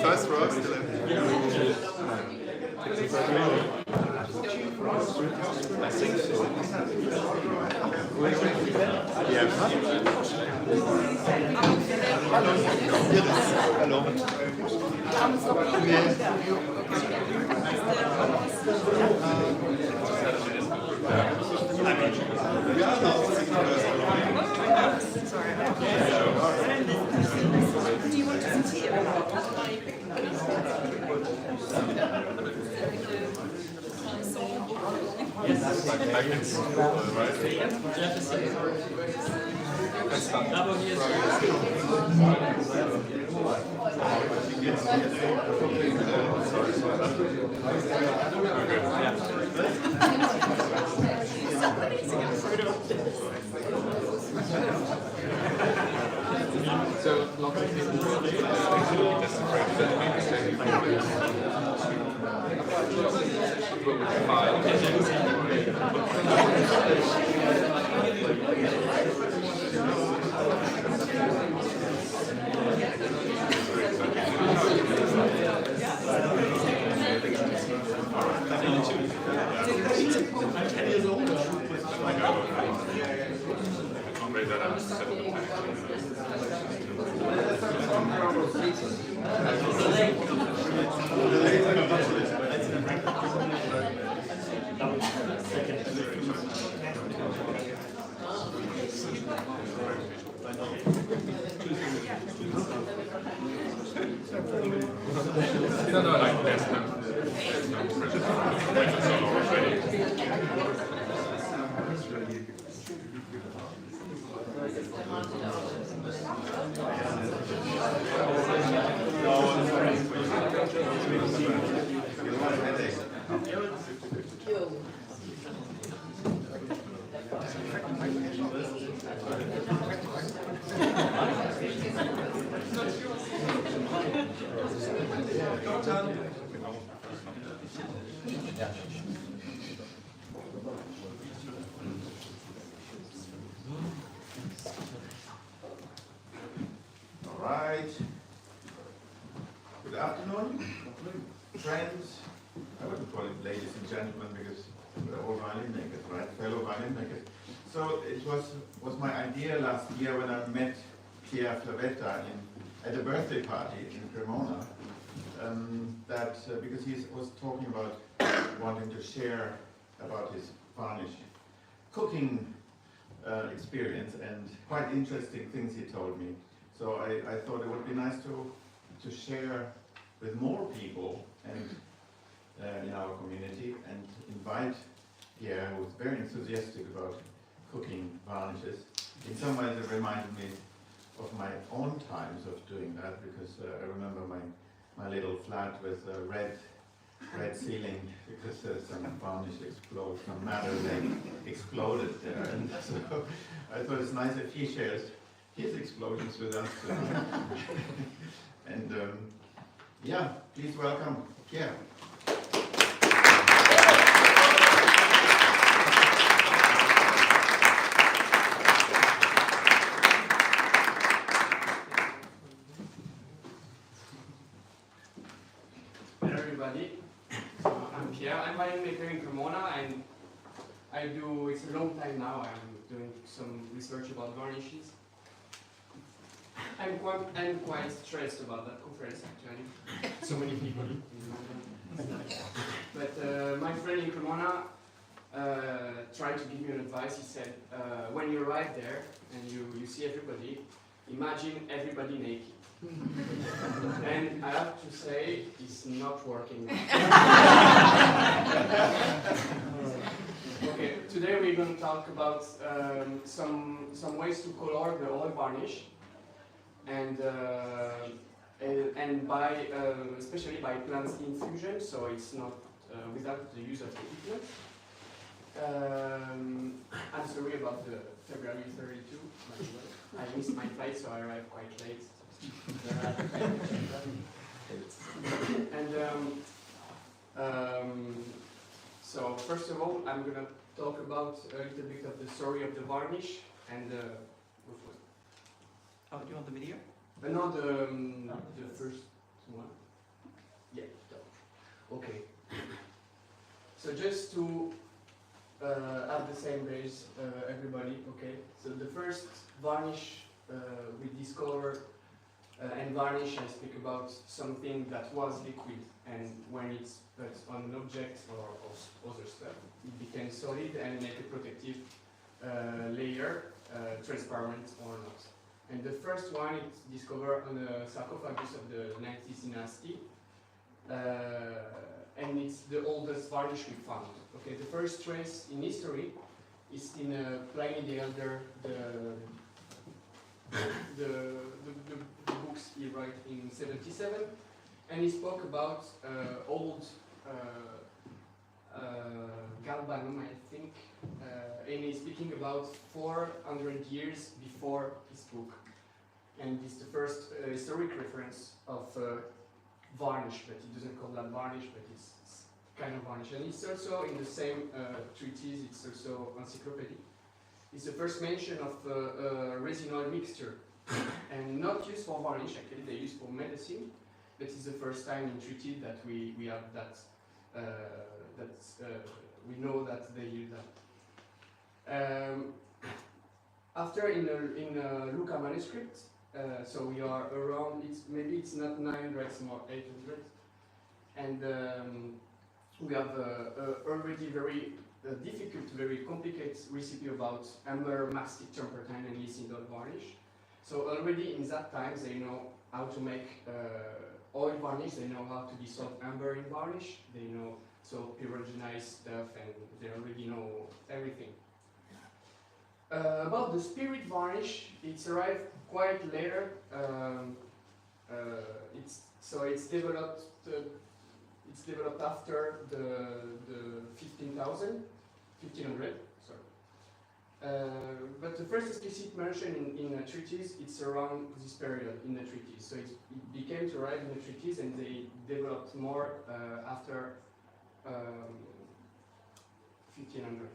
First row, still I think so. Yeah. Hello. Do you want some tea? So lots of No, like there's no pressure. It's all already. Right. Good afternoon, friends. I wouldn't call it ladies and gentlemen because we're all violin makers, right? Fellow violin makers. So it was my idea last year when I met Pierre Flavetta at a birthday party in Cremona, that because he was talking about wanting to share about his Varnish cooking experience and quite interesting things he told me. So I thought it would be nice to share with more people and in our community and invite Pierre, who was very enthusiastic about cooking varnishes. In some ways it reminded me of my own times of doing that because I remember my little flat with a red ceiling because some varnish exploded, some matter exploded there, and so I thought it's nice if he shares his explosions with us. And yeah, please welcome Pierre. Hello everybody, I'm Pierre. I'm violin maker in Cremona and it's a long time now. now I'm doing some research about varnishes. I'm quite stressed about that conference actually. So many people in London. But my friend in Cremona tried to give me an advice. He said, when you arrive there and you see everybody, imagine everybody naked. And I have to say, it's not working. Okay, today we're going to talk about some ways to color the oil varnish, and by especially by plant infusion, so it's not without the use of the pigment. I'm sorry about the February 32. I missed my flight, so I arrived quite late. And so first of all, I'm gonna talk about a little bit of the story of the varnish and Oh, do you want the video? no, the first one. Yeah. Okay. So just to have the same base, everybody. Okay. So the first varnish we discovered. And varnish, I speak about something that was liquid, and when it's put on an object or other stuff, it became solid and make a protective layer, transparent or not. And the first one is discovered on the sarcophagus of the 9th dynasty, and it's the oldest varnish we found. Okay, the first trace in history is in Pliny the Elder, the books he wrote in 77, and he spoke about old galbanum, I think, and he's speaking about 400 years before his book, and it's the first historic reference of varnish, but he doesn't call that varnish, but it's kind of varnish, and it's also in the same treatise, it's also encyclopedia. It's the first mention of resinol mixture, and not used for varnish, actually they're used for medicine, but it's the first time in treaty that we have that, we know that they use that. After in Luca manuscript, so we are around, maybe it's not 900, it's more 800, and we have already very difficult, very complicated recipe about amber, mastic, turpentine, and linseed varnish. So already in that time they know how to make oil varnish, they know how to dissolve amber in varnish, they know so pyrogenize stuff, and they already know everything. About the spirit varnish, it's arrived quite later. It's developed. It's developed after the 1500. Sorry. But the first explicit mention in a treatise, it's around this period in the treatise. So it became to arrive in the treatise, and they developed more after 1500.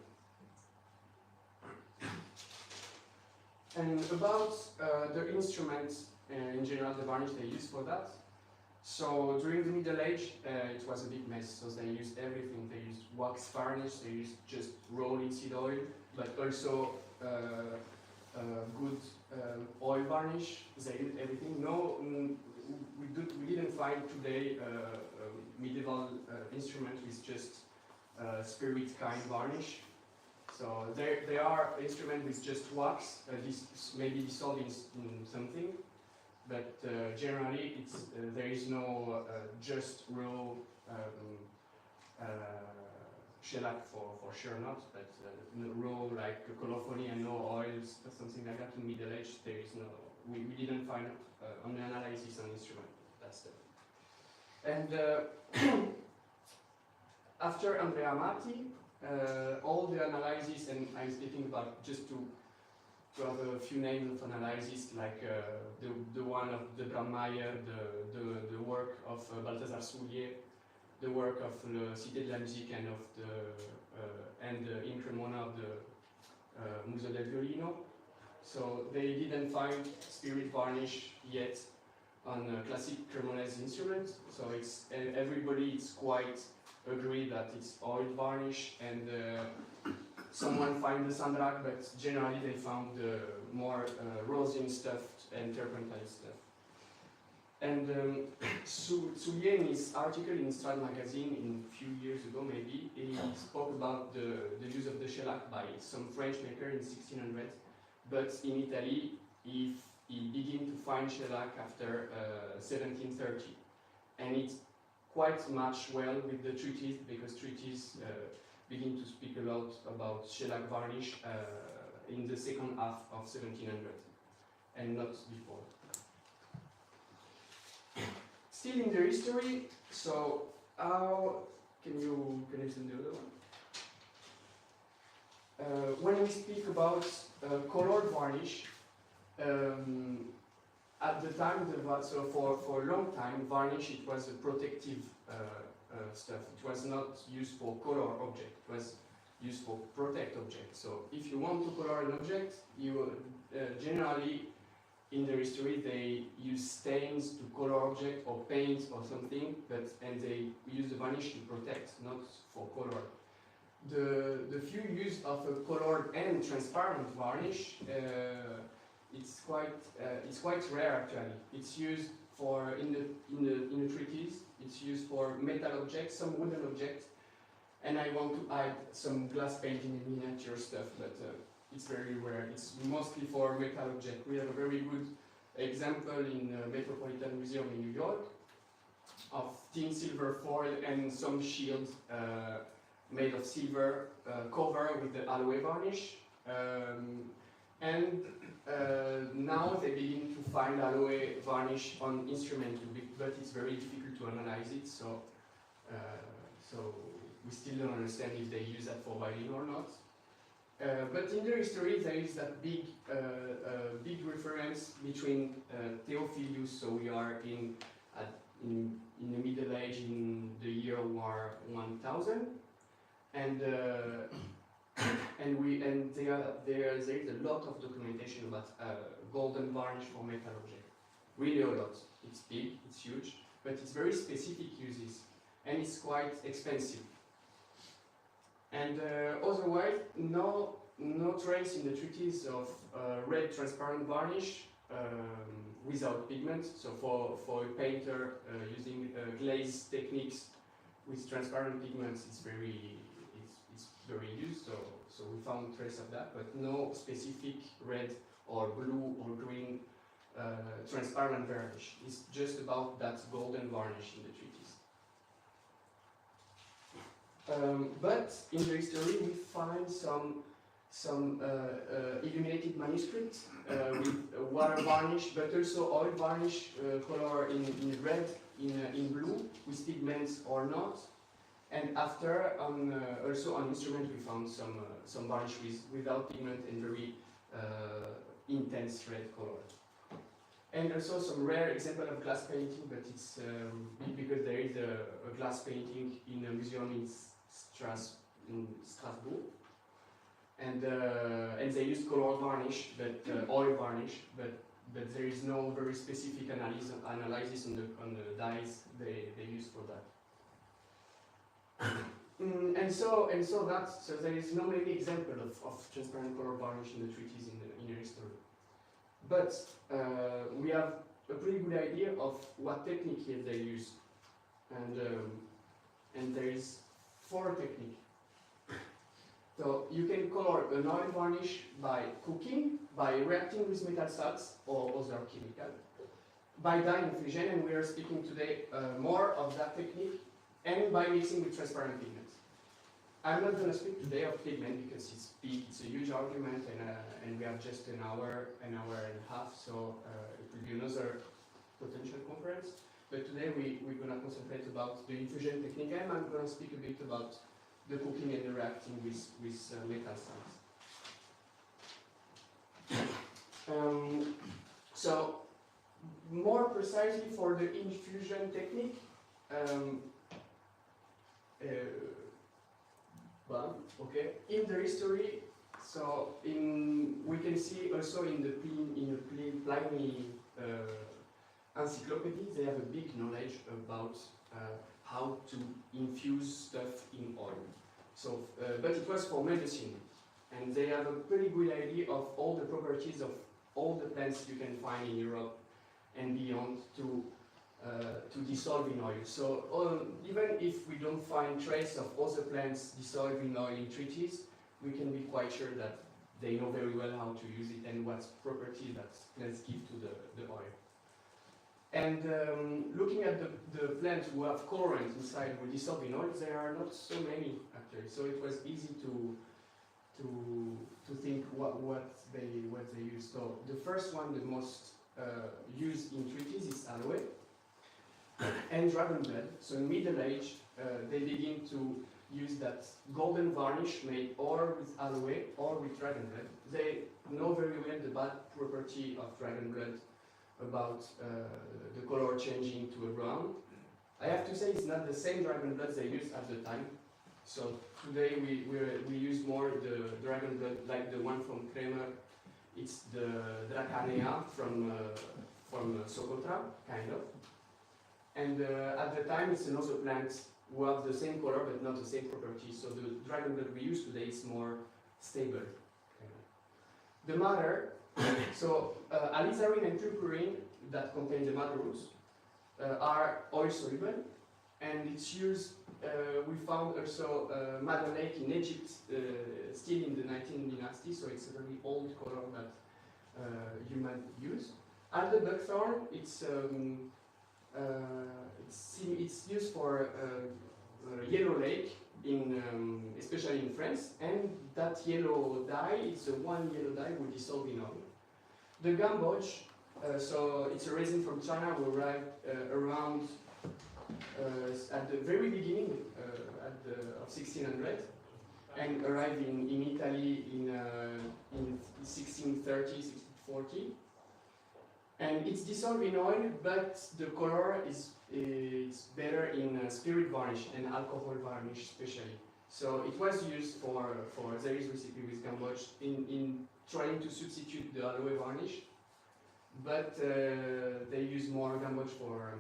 And about the instruments in general, the varnish they use for that. So during the Middle Age, it was a big mess. So they used everything. They used wax varnish. They used just raw linseed oil, but also good oil varnish. They used everything. No, we didn't find today a medieval instrument with just spirit kind varnish. So there are instruments with just wax. This maybe dissolved in something. But generally, it's there is no just raw shellac for sure not, but no raw like colophony and no oils or something like that in Middle Age. There is no. We didn't find on the analysis on instrument that stuff. And after Andrea Amati, all the analysis, and I'm speaking about just to have a few names of analysis, like the one of de Brandmeier, the work of Balthazar Soulier, the work of Le Cité de la Musique and of the in Cremona of the Museo del Violino. So they didn't find spirit varnish yet on a classic Cremonese instrument. So it's everybody is quite agree that it's oil varnish, and someone find the sandrach, but generally they found more rosin stuff and turpentine stuff. And Soulier, in his article in Strad magazine a few years ago maybe, he spoke about the use of the shellac by some French maker in 1600, but in Italy he began to find shellac after 1730. And it quite matched well with the treatise, because treatise begin to speak a lot about shellac varnish in the second half of 1700, and not before. Still in the history, so how can you send the other one? When we speak about colored varnish, at the time, so for a long time, varnish, it was a protective stuff. It was not used for color object. It was used for protect object. So if you want to color an object, you generally in the history they use stains to color object or paint or something, and they use the varnish to protect, not for color. The few use of a colored and transparent varnish, it's quite rare actually. It's used for in the treatise. It's used for metal objects, some wooden objects, and I want to add some glass painting and miniature stuff, but it's very rare. It's mostly for metal objects. We have a very good example in Metropolitan Museum in New York of thin silver foil and some shields made of silver covered with the aloe varnish. And now they begin to find aloe varnish on instruments, but it's very difficult to analyze it, so we still don't understand if they use that for violin or not. But in the history there is that big reference between Theophilus, so we are in the Middle Age, in the year 1000, and there is a lot of documentation about golden varnish for metal object. Really a lot. It's big, it's huge, but it's very specific uses, and it's quite expensive. And otherwise, no trace in the treatise of red transparent varnish without pigment. So for a painter using glaze techniques with transparent pigments, it's very used. So we found trace of that, but no specific red or blue or green transparent varnish. It's just about that golden varnish in the treatise. But in the history we find some illuminated manuscripts with water varnish, but also oil varnish, color in red, in blue, with pigments or not. And after, also on instrument, we found some varnish without pigment and very intense red color. And also some rare example of glass painting, but it's because there is a glass painting in a museum in Strasbourg, and they use color varnish, but oil varnish, but there is no very specific analysis on the dyes they use for that. And so there is no many example of transparent color varnish in the treatise in the history. But we have a pretty good idea of what technique here they use, and there is 4 techniques. So you can color an oil varnish by cooking, by reacting with metal salts or other chemicals, by dye infusion, and we are speaking today more of that technique, and by mixing with transparent pigments. I'm not going to speak today of pigment because it's big, it's a huge argument, and we have just an hour and a half, so it will be another potential conference. But today we're going to concentrate about the infusion technique, and I'm going to speak a bit about the cooking and the reacting with metal salts. So more precisely for the infusion technique, okay. In the history, so we can see also in the Pliny encyclopedia, they have a big knowledge about how to infuse stuff in oil. So, but it was for medicine. and they have a pretty good idea of all the properties of all the plants you can find in Europe and beyond to dissolve in oil. So even if we don't find trace of other plants dissolved in oil in treaties, we can be quite sure that they know very well how to use it and what property that plants give to the oil. And looking at the plants who have colorants inside who dissolve in oil, there are not so many actually. So it was easy to think what they use. So the first one, the most used in treaties, is aloe and dragon blood. So in Middle Age, they begin to use that golden varnish made or with aloe or with dragon blood. They know very well the bad property of dragon blood about the color changing to a brown. I have to say it's not the same dragon blood they used at the time. So today we use more the dragon blood like the one from Kremer. It's the Dracanea from Socotra, kind of. And at the time it's another plant who have the same color but not the same properties. So the dragon blood we use today is more stable. Kind of. The madder, so alizarin and purpurine that contain the madder roots are oil soluble, and it's used. We found also madder lake in Egypt, still in the 19th dynasty, so it's a very old color that humans use. Alder buckthorn, it's used for yellow lake, especially in France, and that yellow dye, it's one yellow dye we dissolve in oil. The gamboge, so it's a resin from China, we arrived around at the very beginning of 1600, and arrived in Italy in 1630, 1640. And it's dissolved in oil, but the color is better in spirit varnish and alcohol varnish especially. So it was used for there is recipe with gamboge in trying to substitute the aloe varnish, but they use more gamboge for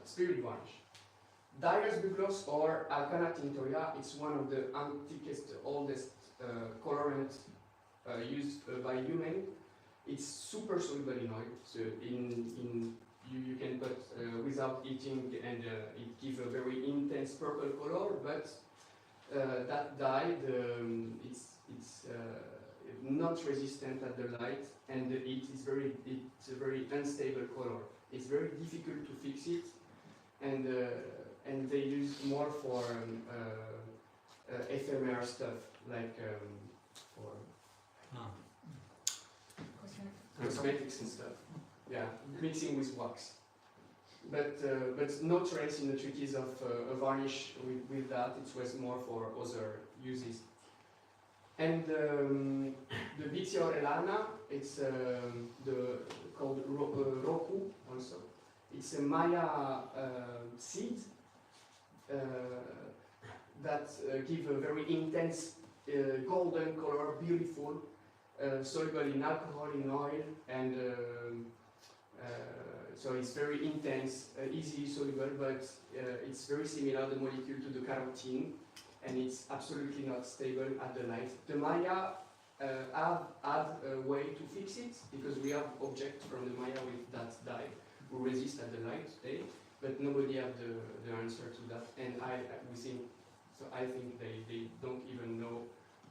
spirit varnish. Dyer's bugloss or Alcana tintoria, it's one of the antiquest, oldest colorants used by human. It's super soluble in oil, so you can put without heating, and it gives a very intense purple color. But that dye, it's not resistant at the light, and it's a very unstable color. It's very difficult to fix it, and they use more for ephemeral stuff like for cosmetics and stuff. Yeah, mixing with wax. But no trace in the treatise of a varnish with that. It was more for other uses. And the Bitziorellana, it's called roku also. It's a Maya seed that give a very intense golden color, beautiful, soluble in alcohol, in oil, and so it's very intense, easily soluble, but it's very similar, the molecule, to the carotene, and it's absolutely not stable at the light. The Maya have a way to fix it, because we have objects from the Maya with that dye who resist at the light today, but nobody have the answer to that, and I think they don't even know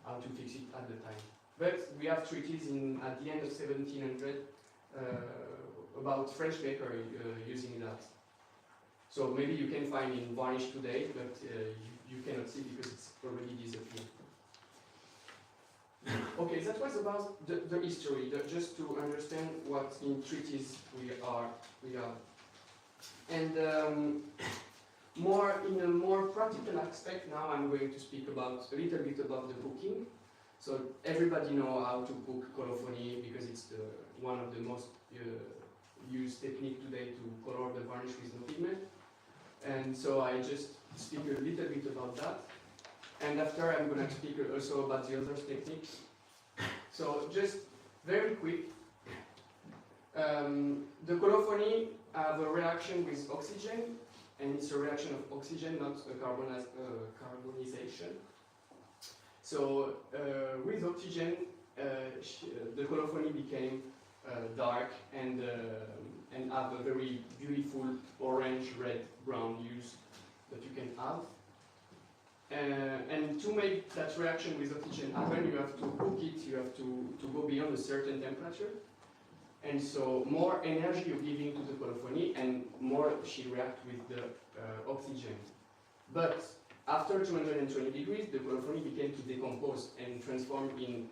how to fix it at the time. But we have treatises at the end of 1700 about French bakery using that. So maybe you can find in varnish today, but you cannot see because it's already disappeared. Okay, that was about the history, just to understand what in treaties we have. And in a more practical aspect, now I'm going to speak a little bit about the cooking. So everybody know how to cook colophony because it's one of the most used technique today to color the varnish with no pigment. And so I just speak a little bit about that. And after I'm going to speak also about the other techniques. So just very quick, the colophony have a reaction with oxygen, and it's a reaction of oxygen, not a carbonization. So with oxygen, the colophony became dark and have a very beautiful orange, red, brown hues that you can have. And to make that reaction with oxygen happen, you have to cook it, you have to go beyond a certain temperature. And so more energy you're giving to the colophony and more she reacts with the oxygen. But after 220 degrees, the colophony began to decompose and transform in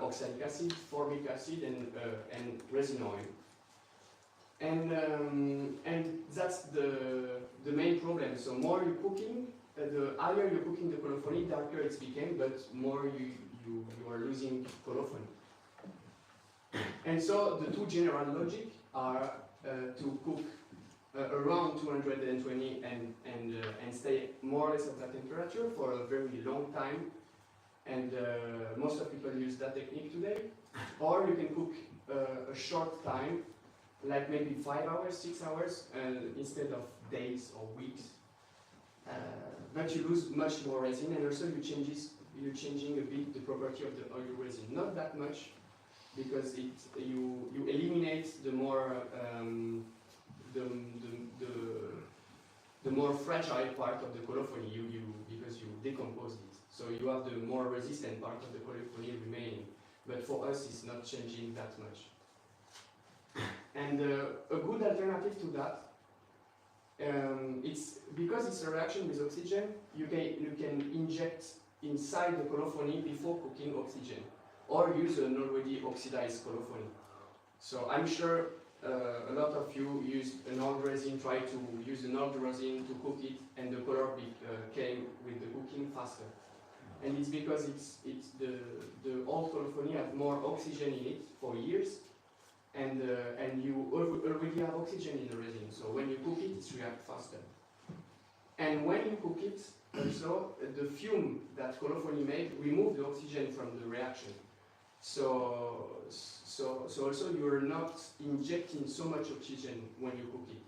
oxalic acid, formic acid, and resin oil. And that's the main problem. So more you're cooking, the higher you're cooking the colophony, darker it's became, but more you are losing colophony. And so the two general logic are to cook around 220 and stay more or less at that temperature for a very long time. And most of people use that technique today. Or you can cook a short time, like maybe 5 hours, 6 hours, instead of days or weeks. But you lose much more resin, and also you're changing a bit the property of the oil resin. Not that much, because you eliminate the more the more fragile part of the colophony because you decompose it. So you have the more resistant part of the colophony remaining. But for us, it's not changing that much. And a good alternative to that, it's because it's a reaction with oxygen, you can inject inside the colophony before cooking oxygen, or use an already oxidized colophony. So I'm sure a lot of you used an old resin, try to use an old resin to cook it, and the color came with the cooking faster. And it's because it's the old colophony had more oxygen in it for years, and you already have oxygen in the resin. So when you cook it, it reacts faster. And when you cook it, also the fume that colophony made remove the oxygen from the reaction. So also you are not injecting so much oxygen when you cook it.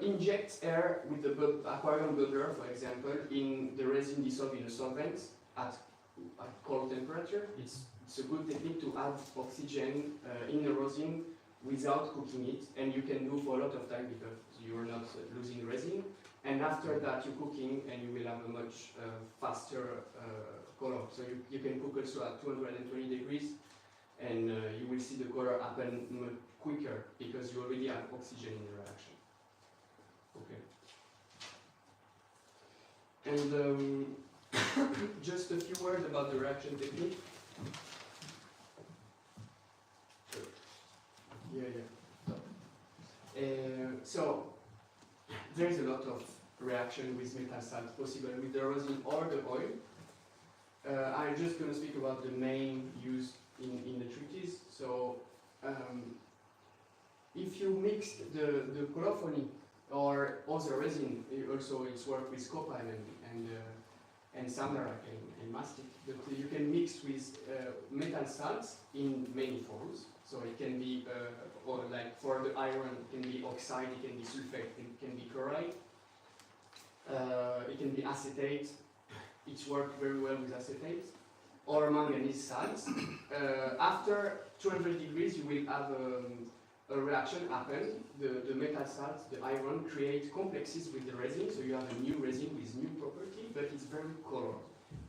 Inject air with the aquarium bubbler, for example, in the resin dissolved in a solvent at cold temperature. It's a good technique to add oxygen in the resin without cooking it, and you can do for a lot of time because you are not losing resin. And after that, you're cooking, and you will have a much faster color. So you can cook also at 220 degrees, and you will see the color happen much quicker because you already have oxygen in the reaction. Okay. And just a few words about the reaction technique. So there's a lot of reaction with metal salts possible with the resin or the oil. I'm just going to speak about the main use in the treatise. So if you mix the colophony or other resin, also it's work with copal and samarak and mastic, but you can mix with metal salts in many forms. So it can be, or like for the iron, it can be oxide, it can be sulfate, it can be chloride, it can be acetate. It works very well with acetate, or manganese salts. After 200 degrees, you will have a reaction happen. The metal salts, the iron, create complexes with the resin, so you have a new resin with new property, but it's very colored,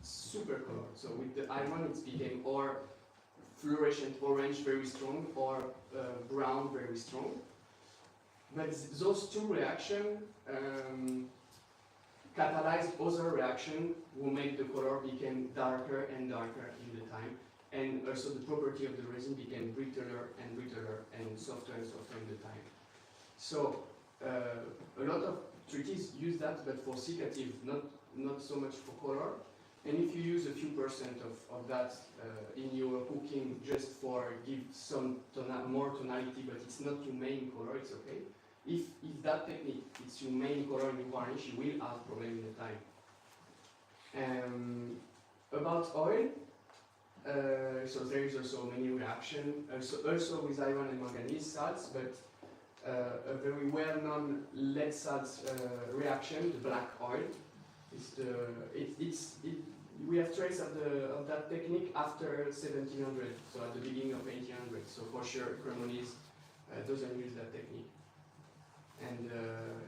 super colored. So with the iron, it became or fluorescent orange, very strong, or brown, very strong. But those two reactions catalyzed other reaction who make the color become darker and darker in the time, and also the property of the resin became brittler and softer in the time. So a lot of treatises use that, but for cicative, not so much for color. And if you use a few percent of that in your cooking just for give some more tonality, but it's not your main color, it's okay. If that technique is your main color in your varnish, you will have problem in the time. About oil, so there is also many reaction, also with iron and manganese salts, but a very well-known lead salts reaction, the black oil. we have trace of that technique after 1700, so at the beginning of 1800. So for sure, Cremonese doesn't use that technique, and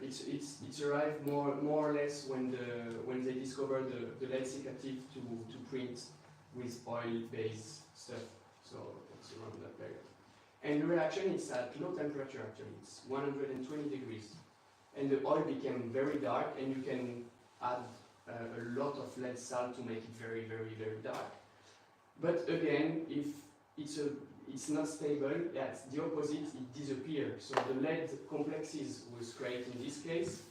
it's arrived more or less when they discovered the lead cicative to print with oil-based stuff. So it's around that period. And the reaction is at low temperature actually. It's 120 degrees, and the oil became very dark, and you can add a lot of lead salt to make it very, very, very dark. But again, if it's not stable, yeah, it's the opposite, it disappears. So the lead complexes was created in this case,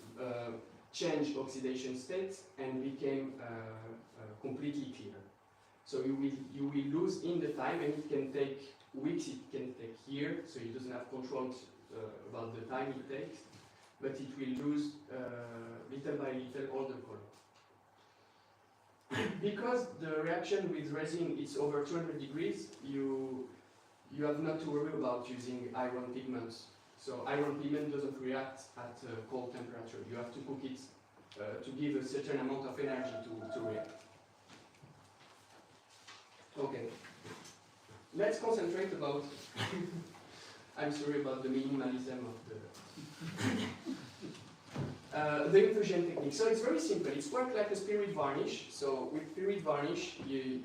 changed oxidation state and became completely clear. So you will lose in the time, and it can take weeks, it can take years, so it doesn't have control about the time it takes, but it will lose little by little all the color. Because the reaction with resin is over 200 degrees, you have not to worry about using iron pigments. So iron pigment doesn't react at cold temperature. You have to cook it to give a certain amount of energy to react. Okay, let's concentrate about, I'm sorry about the minimalism of the infusion technique. So it's very simple. It's worked like a spirit varnish. So with spirit varnish,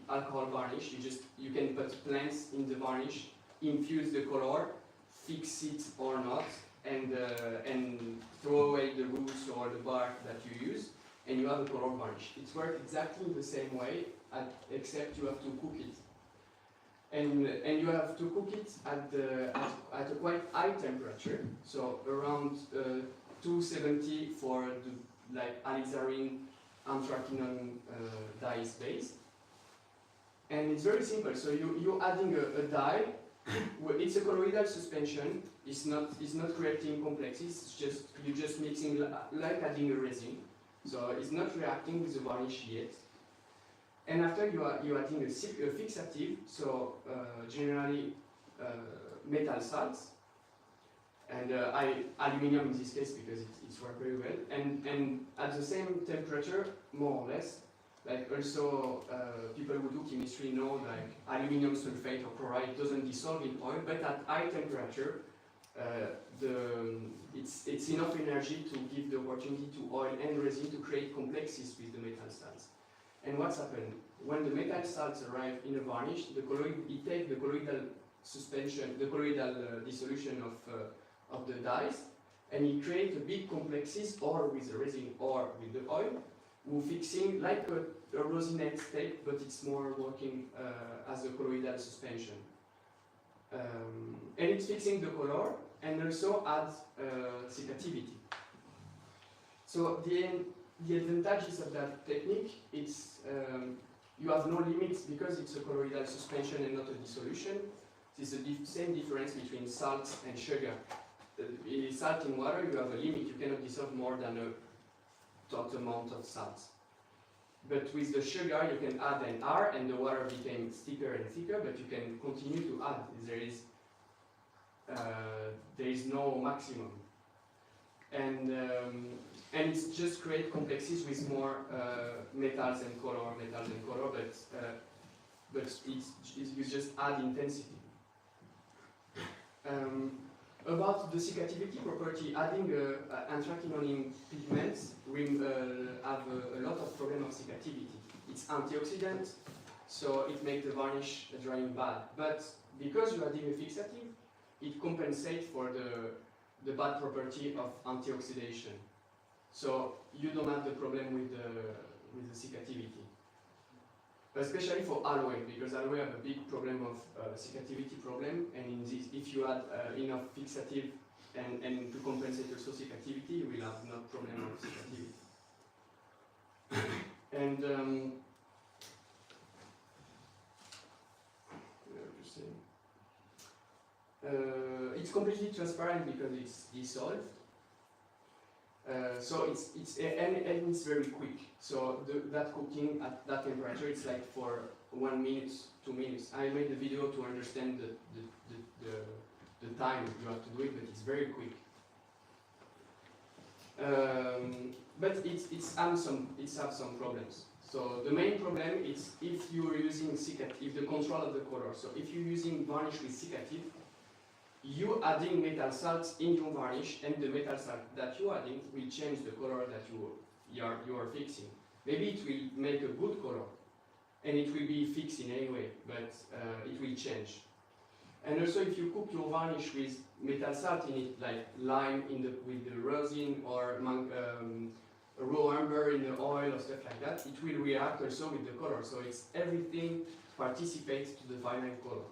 alcohol varnish, you can put plants in the varnish, infuse the color, fix it or not, and throw away the roots or the bark that you use, and you have a color varnish. It's worked exactly the same way, except you have to cook it. And you have to cook it at a quite high temperature, so around 270 for the alizarin anthraquinone dyes base. And it's very simple. So you're adding a dye. It's a colloidal suspension. It's not creating complexes. You're just mixing like adding a resin. So it's not reacting with the varnish yet. And after you're adding a fixative. So generally metal salts. And aluminium in this case because it's worked very well, and at the same temperature, more or less. Like also people who do chemistry know like aluminium sulfate or chloride doesn't dissolve in oil, but at high temperature, it's enough energy to give the opportunity to oil and resin to create complexes with the metal salts. And what's happened when the metal salts arrive in a varnish? It takes the colloidal suspension, the colloidal dissolution of the dyes, and it creates a big complexes, or with the resin or with the oil, who fixing like a rosinette state, but it's more working as a colloidal suspension. And it's fixing the color and also adds cicativity. So the advantages of that technique, it's you have no limits because it's a colloidal suspension and not a dissolution. It's the same difference between salt and sugar. Salt in water, you have a limit. You cannot dissolve more than a total amount of salt. But with the sugar, you can add an R, and the water became thicker and thicker. But you can continue to add. There is no maximum, and it's just create complexes with more metals and color. But you just add intensity. About the cicativity property, adding anthraquinone pigments have a lot of problem of cicativity. It's antioxidant, so it makes the varnish drying bad. But because you're adding a fixative, it compensates for the bad property of antioxidation. So you don't have the problem with the cicativity. Especially for alloy, because alloy have a big problem of cicativity problem, and in this, if you add enough fixative and to compensate also cicativity, you will have no problem of cicativity. And it's completely transparent because it's dissolved. So it's very quick. So that cooking at that temperature, it's like for 1 minute, 2 minutes. I made the video to understand the time you have to do it, but it's very quick. But it's have some problems. So the main problem is if you are using cicative, the control of the color. So if you're using varnish with cicative, you adding metal salts in your varnish, and the metal salt that you adding will change the color that you are fixing. Maybe it will make a good color, and it will be fixed in any way, but it will change. And also, if you cook your varnish with metal salt in it, like lime with the resin or raw amber in the oil or stuff like that, it will react also with the color. So it's everything participates to the final color.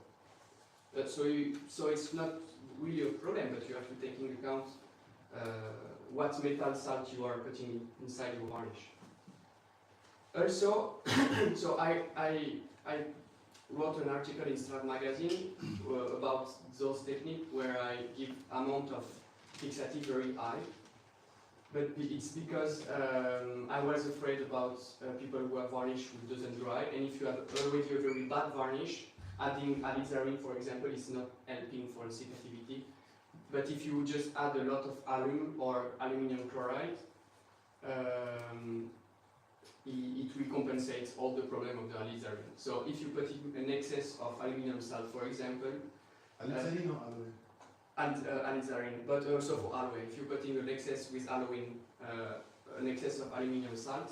So it's not really a problem, but you have to take into account what metal salt you are putting inside your varnish. Also, so I wrote an article in Strad magazine about those techniques where I give amount of fixative very high. But it's because I was afraid about people who have varnish who doesn't dry, and if you have already a very bad varnish, adding alizarin, for example, is not helping for cicativity. But if you just add a lot of alum or aluminum chloride, it will compensate all the problem of the alizarin. So if you put in an excess of aluminum salt, for example, Alizarin or aloe? and alizarin, but also for aloe. If you're putting an excess with aloe, an excess of aluminum salt,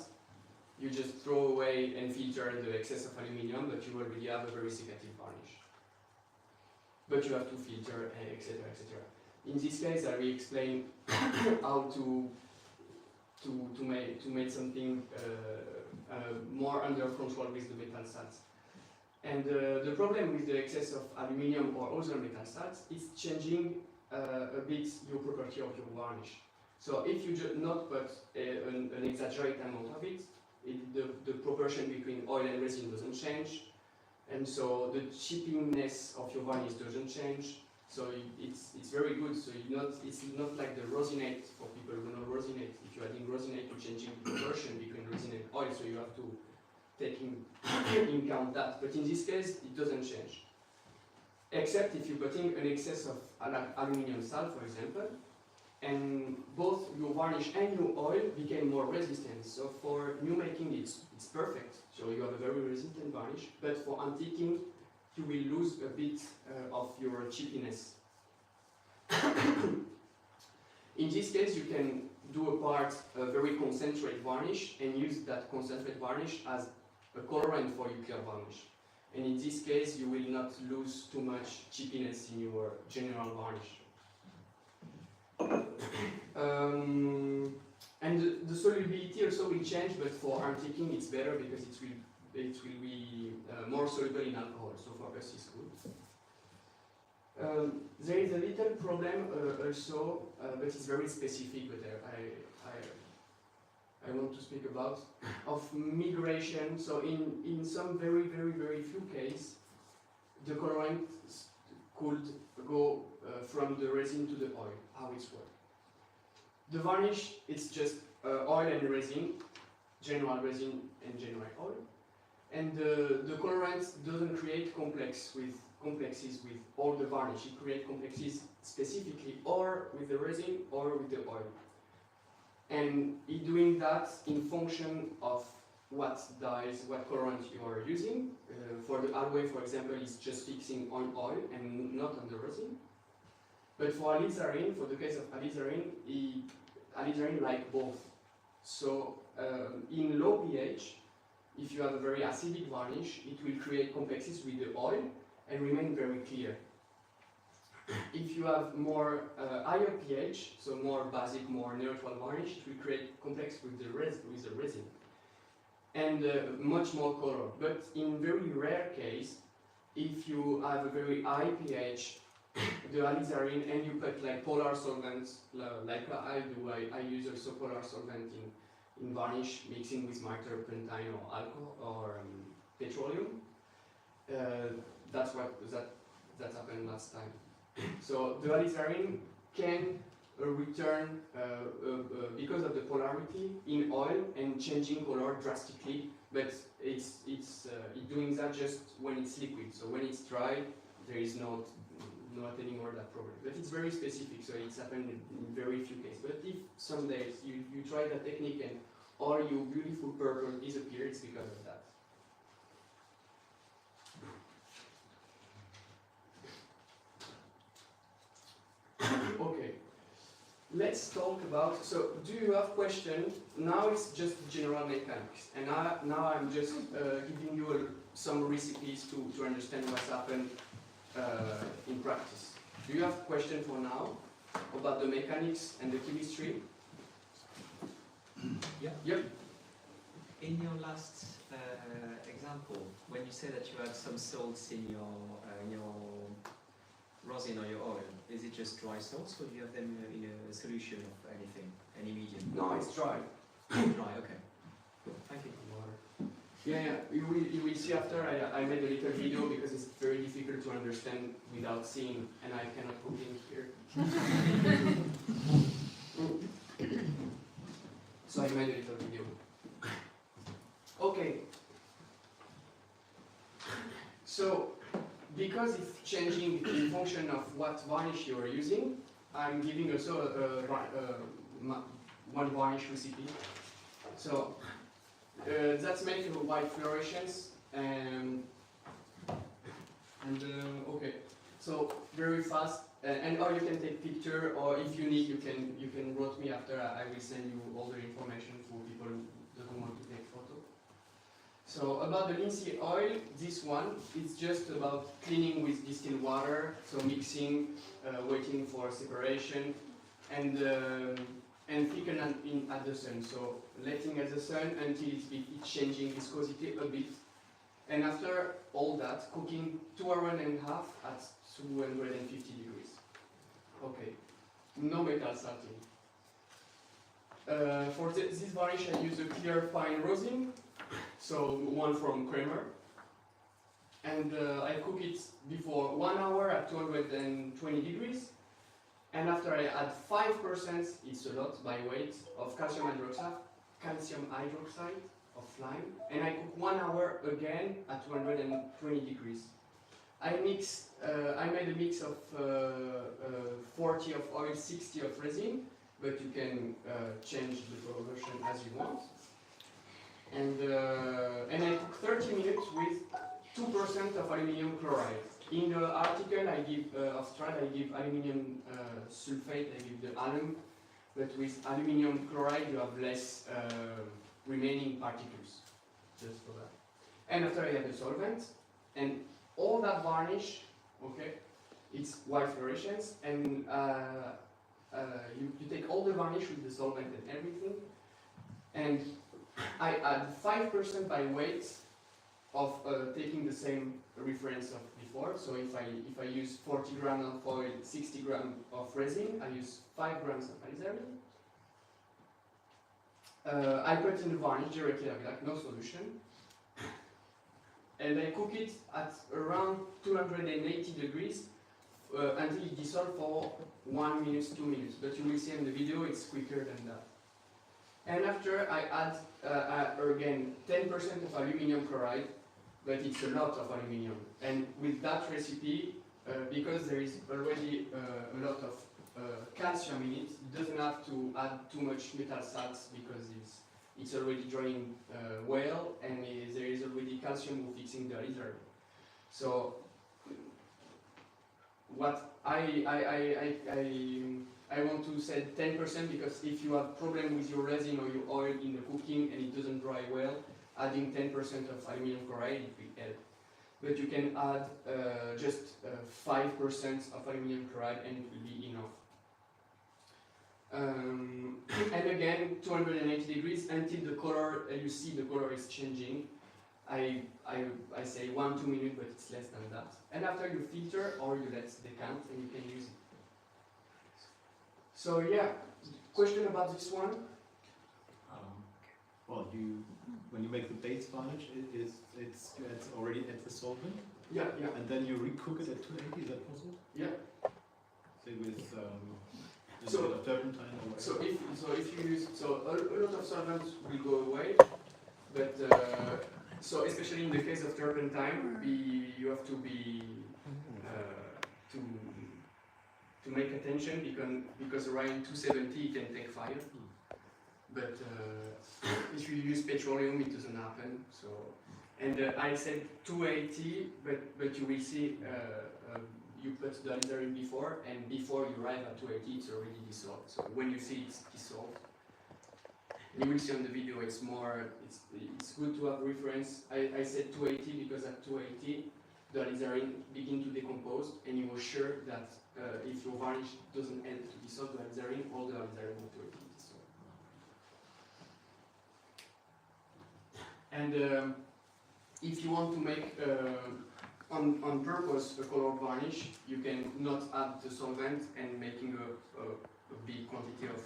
you just throw away and filter the excess of aluminum, but you already have a very cicative varnish. But you have to filter, etc., etc. In this case, I will explain how to make something more under control with the metal salts. And the problem with the excess of aluminum or other metal salts is changing a bit your property of your varnish. So if you just not put an exaggerated amount of it, the proportion between oil and resin doesn't change, and so the chippiness of your varnish doesn't change. So it's very good. So it's not like the rosinate for people who know rosinate. If you're adding rosinate, you're changing the proportion between resin and oil, so you have to take in account that. But in this case, it doesn't change. Except if you're putting an excess of aluminum salt, for example, and both your varnish and your oil became more resistant. So for new making, it's perfect. So you have a very resistant varnish. But for antiquing, you will lose a bit of your chippiness. In this case, you can do a very concentrated varnish and use that concentrated varnish as a colorant for your clear varnish. And in this case, you will not lose too much chippiness in your general varnish. And the solubility also will change, but for antiquing it's better because it will be more soluble in alcohol, so for us it's good. There is a little problem also, but it's very specific, but I want to speak about, of migration. So in some very few cases, the colorant could go from the resin to the oil, how it's works. The varnish, it's just oil and resin, general resin and general oil. And the colorant doesn't create complexes with all the varnish. It creates complexes specifically or with the resin or with the oil. And it's doing that in function of what dyes, what colorant you are using. For the aloe, for example, it's just fixing on oil and not on the resin. But for alizarin, for the case of alizarin, alizarin like both. So in low pH, if you have a very acidic varnish, it will create complexes with the oil and remain very clear. If you have more higher pH, so more basic, more neutral varnish, it will create complex with the resin. And much more color. But in very rare case, if you have a very high pH, the alizarin, and you put like polar solvents, like I do, I use also polar solvent in varnish, mixing with my turpentine or alcohol or petroleum. That's that happened last time. So the alizarin can return because of the polarity in oil and changing color drastically, but it's doing that just when it's liquid. So when it's dry, there is not anymore that problem. But it's very specific, so it's happened in very few cases. But if some days you try that technique and all your beautiful purple disappear, it's because of that. Okay, let's talk about, so do you have questions? Now it's just general mechanics, and now I'm just giving you some recipes to understand what's happened in practice. Do you have questions for now about the mechanics and the chemistry? Yeah. Yep. In your last example, when you say that you had some salts in your rosin or your oil, is it just dry salts, or do you have them in a solution of anything, any medium? No, it's dry. Dry, okay. Thank you. Yeah, you will see after I made a little video because it's very difficult to understand without seeing, and I cannot put in here. So I made a little video. Okay. So, because it's changing in function of what varnish you are using, I'm giving also one varnish recipe. So, that's made of white fluorescence okay. So very fast, and or you can take picture, or if you need, you can write me after. I will send you all the information for people who don't want to take photo. So about the linseed oil, this one, it's just about cleaning with distilled water, so mixing, waiting for separation, and thicken at the sun. So letting at the sun until it's changing viscosity a bit. And after all that, cooking 2 hours and a half at 250 degrees. Okay, no metal salting. For this varnish I use a clear fine rosin, so one from Kramer. And I cook it before 1 hour at 220 degrees. And after I add 5%, it's a lot by weight, of calcium hydroxide of lime, and I cook 1 hour again at 220 degrees. I made a mix of 40 of oil, 60 of resin, but you can change the proportion as you want. And I cook 30 minutes with 2% of aluminum chloride. In the article I give of Strad, I give aluminum sulfate, I give the alum, but with aluminum chloride you have less remaining particles, just for that. And after I have the solvent, and all that varnish, okay, it's white fluorescence, and you take all the varnish with the solvent and everything, and I add 5% by weight of taking the same reference of before. So if I use 40 grams of oil, 60 grams of resin, I use 5 grams of alizarin. I put in the varnish directly like that, no solution. And I cook it at around 280 degrees until it dissolves for 1 minute, 2 minutes. But you will see in the video it's quicker than that. And after I add again 10% of aluminum chloride, but it's a lot of aluminum. And with that recipe, because there is already a lot of calcium in it, it doesn't have to add too much metal salts because it's already drying well, and there is already calcium fixing the alizarin. So what I want to say 10% because if you have problem with your resin or your oil in the cooking and it doesn't dry well, adding 10% of aluminum chloride it will help. But you can add just 5% of aluminum chloride and it will be enough. And again, 280 degrees until the color, you see the color is changing. I say 1-2 minutes, but it's less than that. And after you filter or you let decant and you can use it. So yeah, question about this one? Well, when you make the base varnish, it's already at the solvent, Yeah, yeah, and then you recook it at 280. Is that possible? yeah. Say with a So- bit of turpentine or whatever. So if you use, so a lot of solvents will go away, but so especially in the case of turpentine, you have to be to make attention because around 270 it can take fire. but if you use petroleum, it doesn't happen. So, and I said 280, but you will see you put the alizarin before, and before you arrive at 280, it's already dissolved. So when you see it's dissolved, you will see on the video it's more. It's good to have reference. I said 280 because at 280 the alizarin begin to decompose, and you are sure that if your varnish doesn't help to dissolve the alizarin, all the alizarin will to dissolve. And if you want to make on purpose a color varnish, you can not add the solvent and making a big quantity of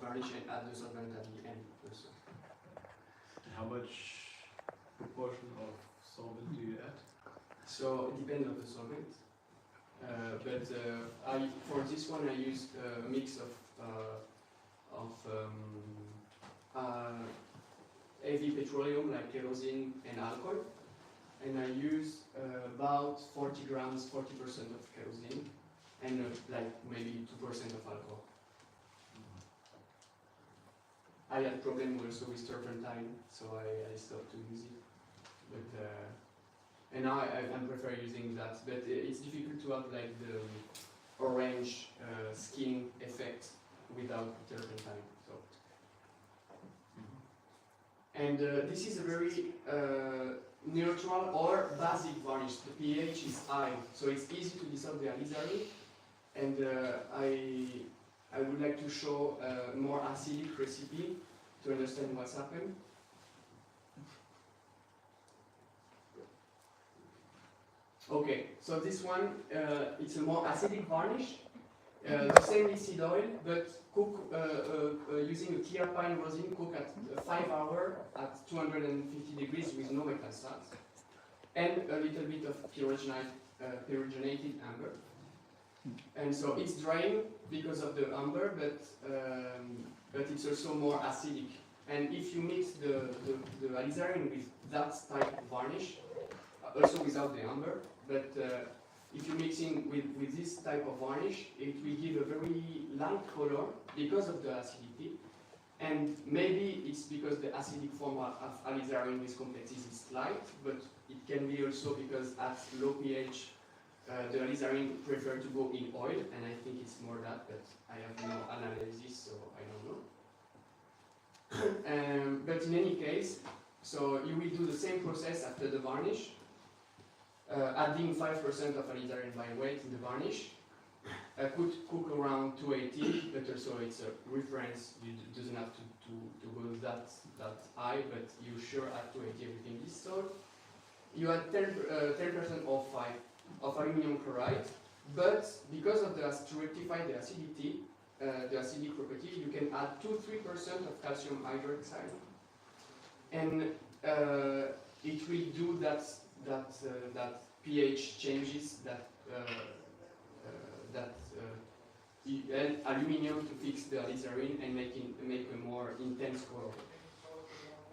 varnish and add the solvent at the end also. How much proportion of solvent do you add? So it depends on the solvent. For this one I used a mix of heavy petroleum like kerosene and alcohol, and I used about 40 grams, 40% of kerosene, and like maybe 2% of alcohol. I had problem also with turpentine, so I stopped to use it. But and now I prefer using that. But it's difficult to have like the orange skin effect without turpentine. So. And this is a very neutral or basic varnish. The pH is high, so it's easy to dissolve the alizarin. And I would like to show a more acidic recipe to understand what's happened. Okay, so this one, it's a more acidic varnish. The same linseed oil, but cook using a clear pine rosin, cook at 5 hours at 250 degrees with no metal salts, and a little bit of pyrogenated amber. And so it's drying because of the amber, but it's also more acidic. And if you mix the alizarin with that type of varnish, also without the amber, but if you mix in with this type of varnish, it will give a very light color because of the acidity. And maybe it's because the acidic form of alizarin with complexes is light, but it can be also because at low pH, the alizarin prefer to go in oil, and I think it's more that, but I have no analysis, so I don't know. But in any case, so you will do the same process after the varnish, adding 5% of alizarin by weight in the varnish. Cook around 280, but also it's a reference. You doesn't have to go that high, but you sure at 280 everything is dissolved. You add 10% of aluminum chloride, but because of to rectify the acidity, the acidic property, you can add 2-3% of calcium hydroxide, and it will do that pH changes that aluminum to fix the alizarin and make a more intense color.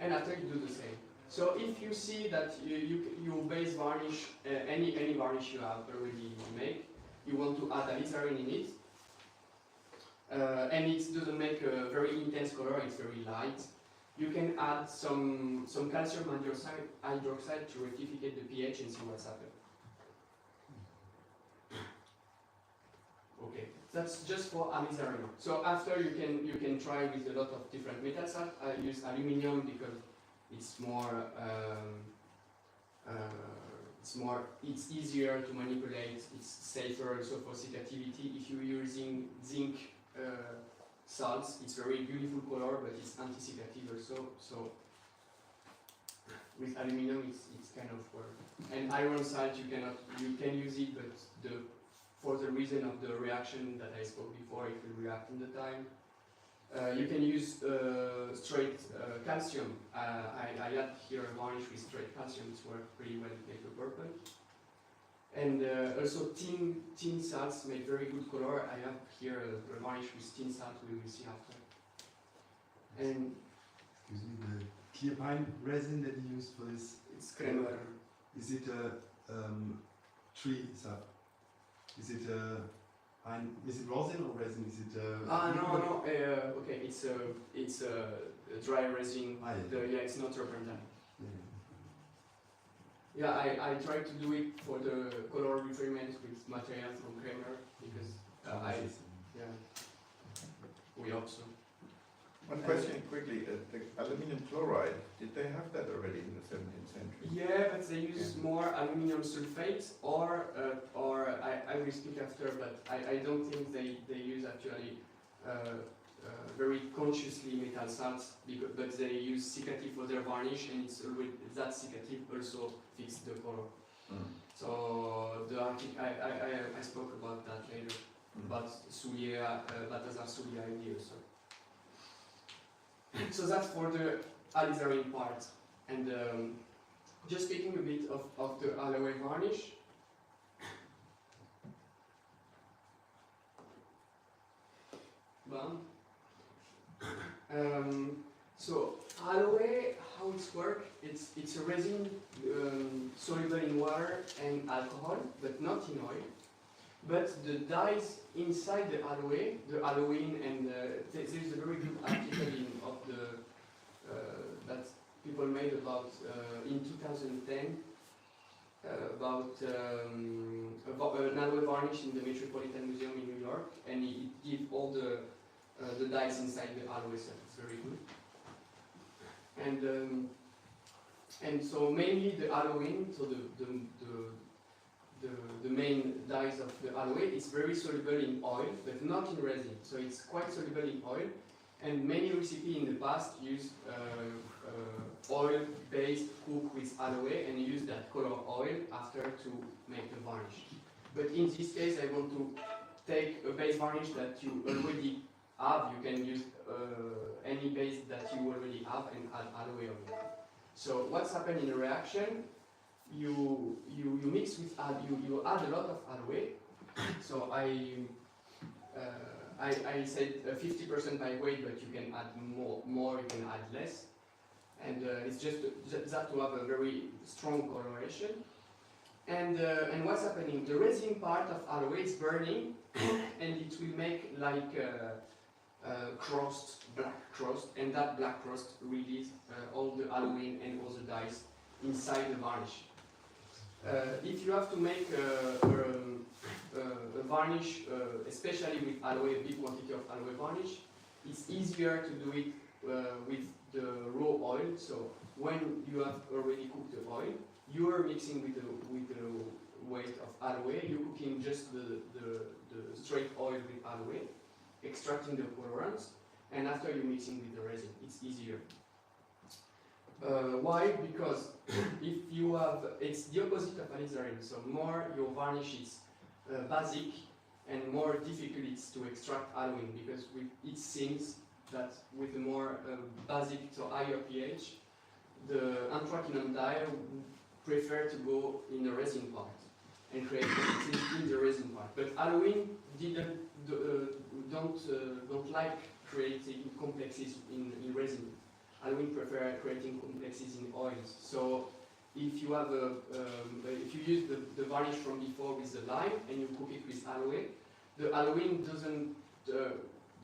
And after you do the same. So if you see that you base varnish, any varnish you have already made, you want to add alizarin in it, and it doesn't make a very intense color, it's very light, you can add some calcium hydroxide to rectify the pH and see what's happened. Okay, that's just for alizarin. So after you can try with a lot of different metal salts. I use aluminum because it's easier to manipulate, it's safer also for sedativity. If you're using zinc salts, it's very beautiful color, but it's anti-sedative also. So with aluminum, it's kind of work. And iron salt, you can use it, but for the reason of the reaction that I spoke before, it will react in the time. You can use straight calcium. I had here a varnish with straight calcium. It's worked pretty well to make the purple. And also tin salts make very good color. I have here a varnish with tin salt. We will see after. And excuse me, the clear pine resin that you use for this. It's creme. Is it a tree sap? Is it a And is it rosin or resin? Is it? No. Okay, it's a dry resin. Ah, yeah. Yeah, it's not turpentine. Yeah. Yeah, I tried to do it for the color refinement with material from Kramer because yeah, we hope so. One question quickly, the aluminum chloride, did they have that already in the 17th century? Yeah, but they use more aluminum sulfate or I will speak after, but I don't think they use actually very consciously metal salts, but they use cicative for their varnish, and it's always, that cicative also fixes the color. Mm. So the I spoke about that later, about Balthazar Soulier idea also. So that's for the alizarin part. And just speaking a bit of the aloe varnish. So aloe, how it's work? It's a resin soluble in water and alcohol, but not in oil. But the dyes inside the aloein, and there's a very good article of the that people made about in 2010 about an aloe varnish in the Metropolitan Museum in New York, and it gives all the dyes inside the aloe, so it's very good. And so mainly the aloein, so the main dyes of the aloe is very soluble in oil, but not in resin. So it's quite soluble in oil, and many recipes in the past use oil-based cook with aloe and use that color oil after to make the varnish. But in this case, I want to take a base varnish that you already have. You can use any base that you already have and add aloe on it. So what's happened in the reaction? You mix with you add a lot of aloe. So I said 50% by weight, but you can add more, you can add less, and it's just that to have a very strong coloration. And what's happening? The resin part of aloe is burning, and it will make like black crust, and that black crust release all the aloe and all the dyes inside the varnish. If you have to make a varnish, especially with aloe, a big quantity of aloe varnish, it's easier to do it with the raw oil. So when you have already cooked the oil, you are mixing with the weight of aloe. You're cooking just the straight oil with aloe, extracting the colorants, and after you're mixing with the resin, it's easier. Why? Because if you have, it's the opposite of alizarin. So more your varnish is basic, and more difficult it's to extract aloe, because it seems that with a more basic, so higher pH, the anthraquinone dye prefer to go in the resin part and create complexes in the resin part. But aloe don't like creating complexes in resin. Aloe prefer creating complexes in oils. So if you have if you use the varnish from before with the lime and you cook it with aloe, the aloe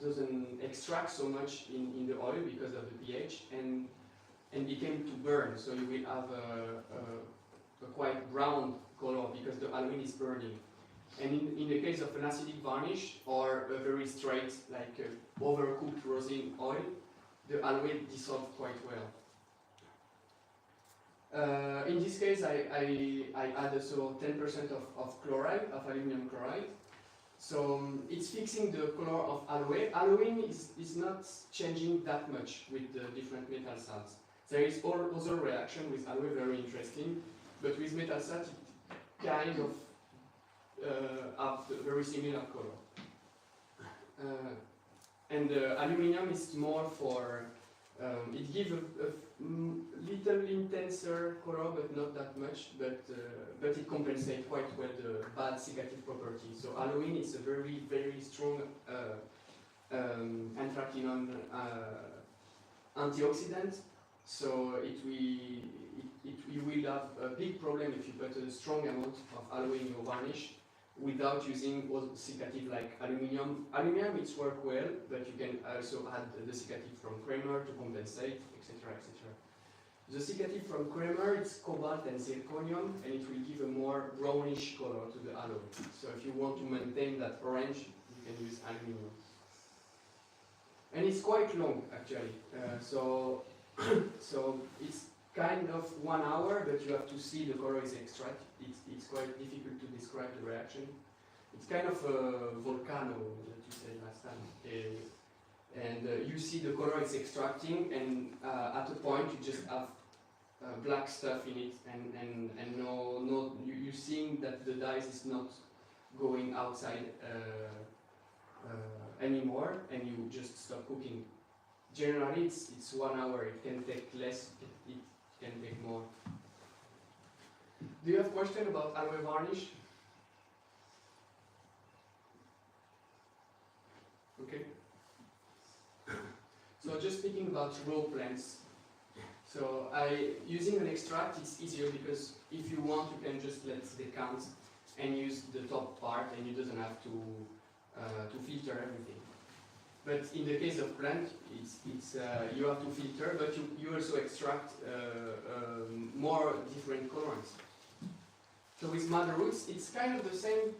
doesn't extract so much in the oil because of the pH and became to burn. So you will have a quite brown color because the aloe is burning. And in the case of an acidic varnish or a very straight, like overcooked rosin oil, the aloe dissolves quite well. In this case, I add also 10% of chloride, of aluminum chloride. So it's fixing the color of aloe. Aloe is not changing that much with the different metal salts. There is other reaction with aloe, very interesting, but with metal salts, it kind of have very similar color. And aluminum is more for, it gives a little intenser color, but not that much, but it compensates quite well the bad cicative property. So aloe is a very, very strong anthraquinone antioxidant, so you will have a big problem if you put a strong amount of aloe in your varnish, without using all cicative like aluminium. Aluminium it's work well, but you can also add the cicative from Kramer to compensate, etc. etc. The cicative from Kramer it's cobalt and zirconium, and it will give a more brownish color to the alloy. So if you want to maintain that orange, you can use aluminium. And it's quite long actually. So it's kind of 1 hour, but you have to see the color is extract. It's quite difficult to describe the reaction. It's kind of a volcano that you said last time. You see the color is extracting, and at a point you just have black stuff in it, and no you seeing that the dye is not going outside anymore, and you just stop cooking. Generally, it's 1 hour. It can take less. It can take more. Do you have question about alloy varnish? Okay. So just speaking about raw plants. So using an extract it's easier because if you want you can just let decant and use the top part, and you doesn't have to filter everything. But in the case of plant, you have to filter, but you also extract more different colorants. So with mother roots, it's kind of the same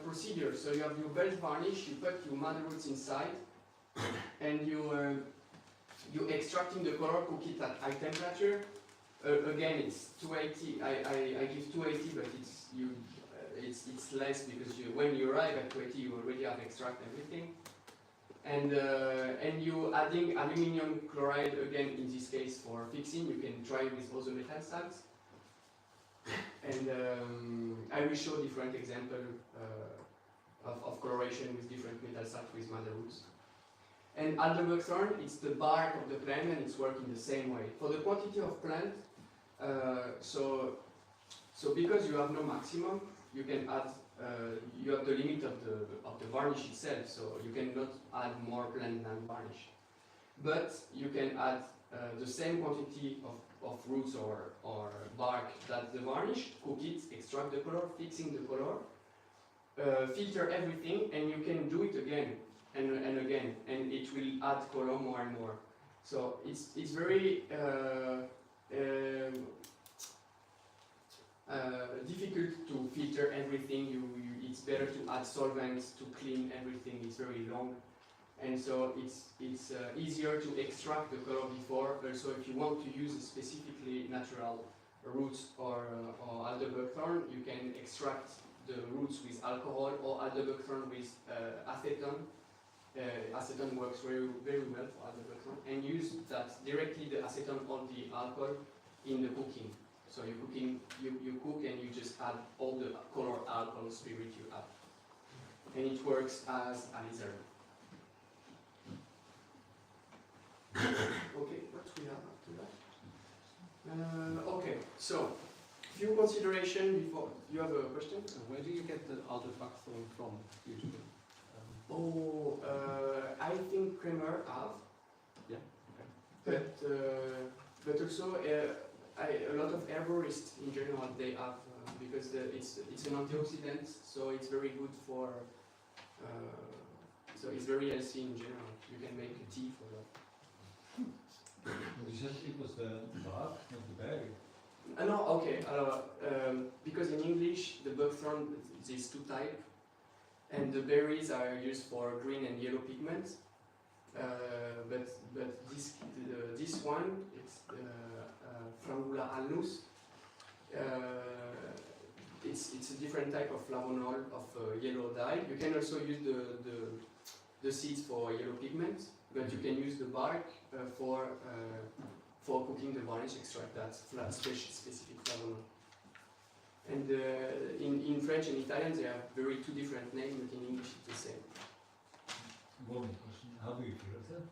procedure. So you have your belt varnish, you put your mother roots inside, and you extracting the color, cook it at high temperature. Again, it's 280. I give 280, but it's less because when you arrive at 280, you already have extract everything. And you adding aluminium chloride again in this case for fixing. You can try with other metal salts. And I will show different example of coloration with different metal salts with mother roots. And aldebuckthorn, it's the bark of the plant, and it's working the same way. For the quantity of plant, so because you have no maximum, you can add. You have the limit of the varnish itself, so you cannot add more plant than varnish. But you can add the same quantity of roots or bark that the varnish, cook it, extract the color, fixing the color, filter everything, and you can do it again and again, and it will add color more and more. So it's very difficult to filter everything. It's better to add solvents to clean everything. It's very long, and so it's easier to extract the color before. Also, if you want to use specifically natural roots or aldebuckthorn, you can extract the roots with alcohol or aldebuckthorn with acetone. Acetone works very well for aldebuckthorn, and use that directly, the acetone or the alcohol, in the cooking. So you cook and you just add all the color alcohol spirit you have, and it works as alizarin. Okay, what we have after that? Okay, so few consideration before. You have a question? Where do you get the aldebuckthorn from usually? I think Kramer have. Yeah. Okay. But also a lot of herborists in general they have because it's an antioxidant, so it's very good for. So it's very healthy in general. You can make a tea for that. You said it was the bark, not the berry. No, okay. Because in English the buckthorn there's two types, and the berries are used for green and yellow pigments. But this one it's Frangula alnus. It's a different type of flavonol of yellow dye. You can also use the seeds for yellow pigment, but you can use the bark for cooking the varnish extract. That's specific flavonol. And in French and Italian they have two different names, but in English it's the same. One question: how do you filter?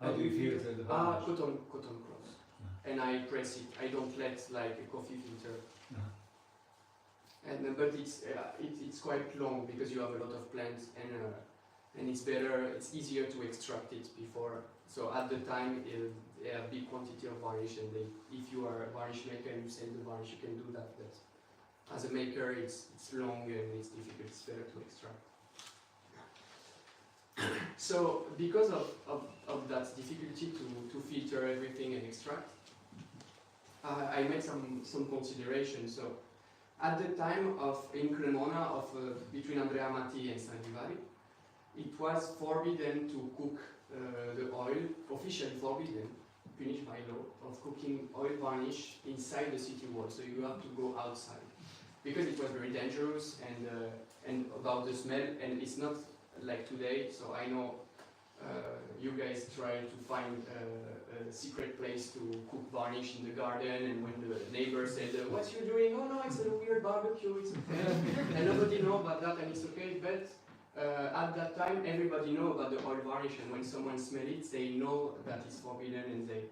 How do you filter the varnish? Cotton cross. And I press it. I don't let like a coffee filter. And but it's quite long because you have a lot of plants, and it's better. It's easier to extract it before. So at the time, a big quantity of varnish, and if you are a varnish maker and you sell the varnish, you can do that. But as a maker, it's long and it's difficult. It's better to extract. So because of that difficulty to filter everything and extract, I made some considerations. So at the time of in Cremona of between Andrea Amati and Stradivari, it was forbidden to cook the oil, officially forbidden, punished by law, of cooking oil varnish inside the city wall. So you have to go outside because it was very dangerous and about the smell. And it's not like today. So I know you guys try to find a secret place to cook varnish in the garden, and when the neighbor said, "What you doing?" "Oh no, it's a weird barbecue. It's okay." And nobody know about that, and it's okay. But at that time, everybody know about the oil varnish, and when someone smell it, they know that it's forbidden, and they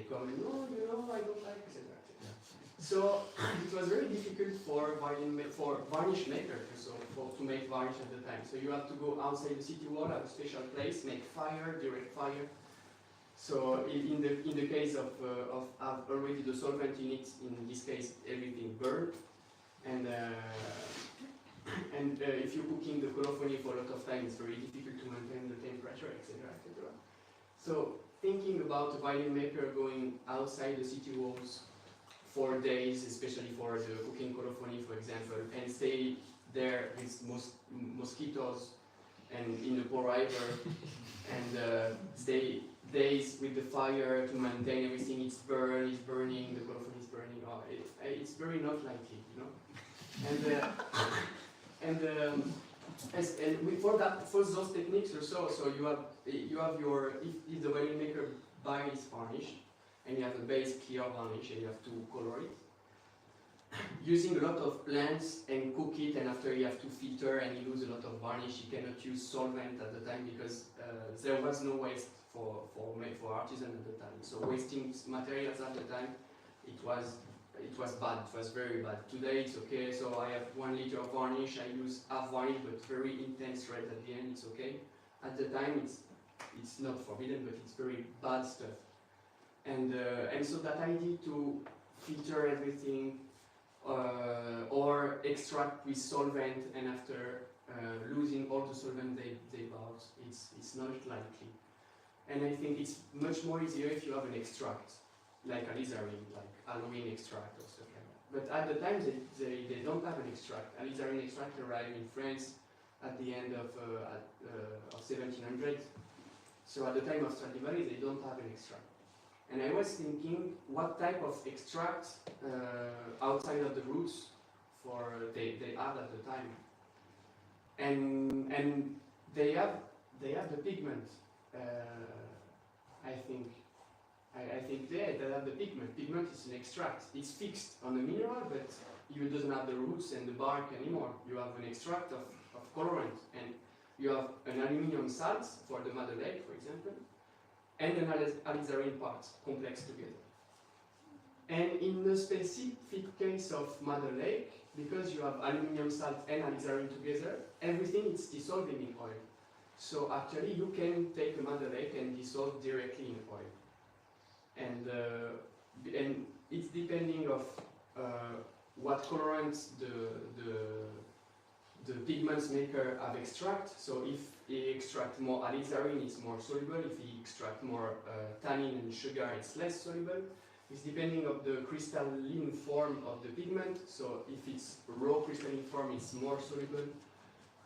come and, "Oh, you know, I don't like," etc. So it was very difficult for varnish maker to make varnish at the time. So you have to go outside the city wall, have a special place, make fire, direct fire. So in the case of have already the solvent in it, in this case everything burned, and if you're cooking the colophony for a lot of time, it's very difficult to maintain the temperature, etc., etc. So thinking about a violin maker going outside the city walls for days, especially for the cooking colophony, for example, and stay there with mosquitoes and in the pour-over, and stay days with the fire to maintain everything. It's burning, the colophony is burning. Oh, it's very not likely, you know. And for those techniques also, so you have your if the violin maker buys varnish, and you have a base clear varnish, and you have to color it. Using a lot of plants and cook it, and after you have to filter and you lose a lot of varnish. You cannot use solvent at the time because there was no waste for artisan at the time. So wasting materials at the time, it was bad. It was very bad. Today it's okay. So I have 1 liter of varnish. I use half varnish, but very intense red at the end. It's okay. At the time, it's not forbidden, but it's very bad stuff. And so that idea to filter everything or extract with solvent, and after losing all the solvent they bought, it's not likely. And I think it's much more easier if you have an extract, like alizarin, like Halloween extract or stuff like that. But at the time they don't have an extract. Alizarin extract arrived in France at the end of 1700. So at the time of Stradivari they don't have an extract. And I was thinking, what type of extract outside of the roots they had at the time, and they have the pigment. I think they have the pigment. Pigment is an extract. It's fixed on the mineral, but you doesn't have the roots and the bark anymore. You have an extract of colorant, and you have an aluminium salt for the mother lake, for example, and an alizarin part, complex together. And in the specific case of mother lake, because you have aluminium salt and alizarin together, everything is dissolving in oil. So actually you can take a mother lake and dissolve directly in oil. And it's depending of what colorants the pigments maker have extract. So if he extract more alizarin, it's more soluble. If he extract more tannin and sugar, it's less soluble. It's depending of the crystalline form of the pigment. So if it's raw crystalline form, it's more soluble.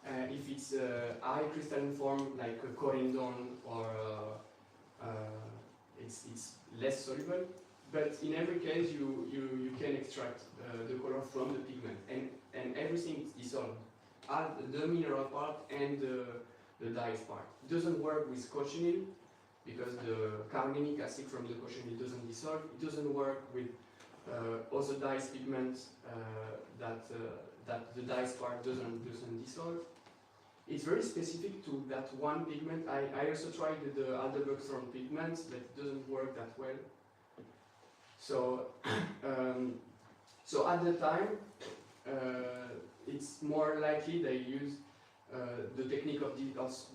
If it's high crystalline form, like a corindon, or it's less soluble. But in every case, you can extract the color from the pigment, and everything is dissolved. The mineral part and the dyes part. It doesn't work with cochineal because the carbonic acid from the cochineal doesn't dissolve. It doesn't work with other dyes pigments that the dyes part doesn't dissolve. It's very specific to that one pigment. I also tried the Aldeburgh-Thorn pigments, but it doesn't work that well. So so at the time, it's more likely they use the technique of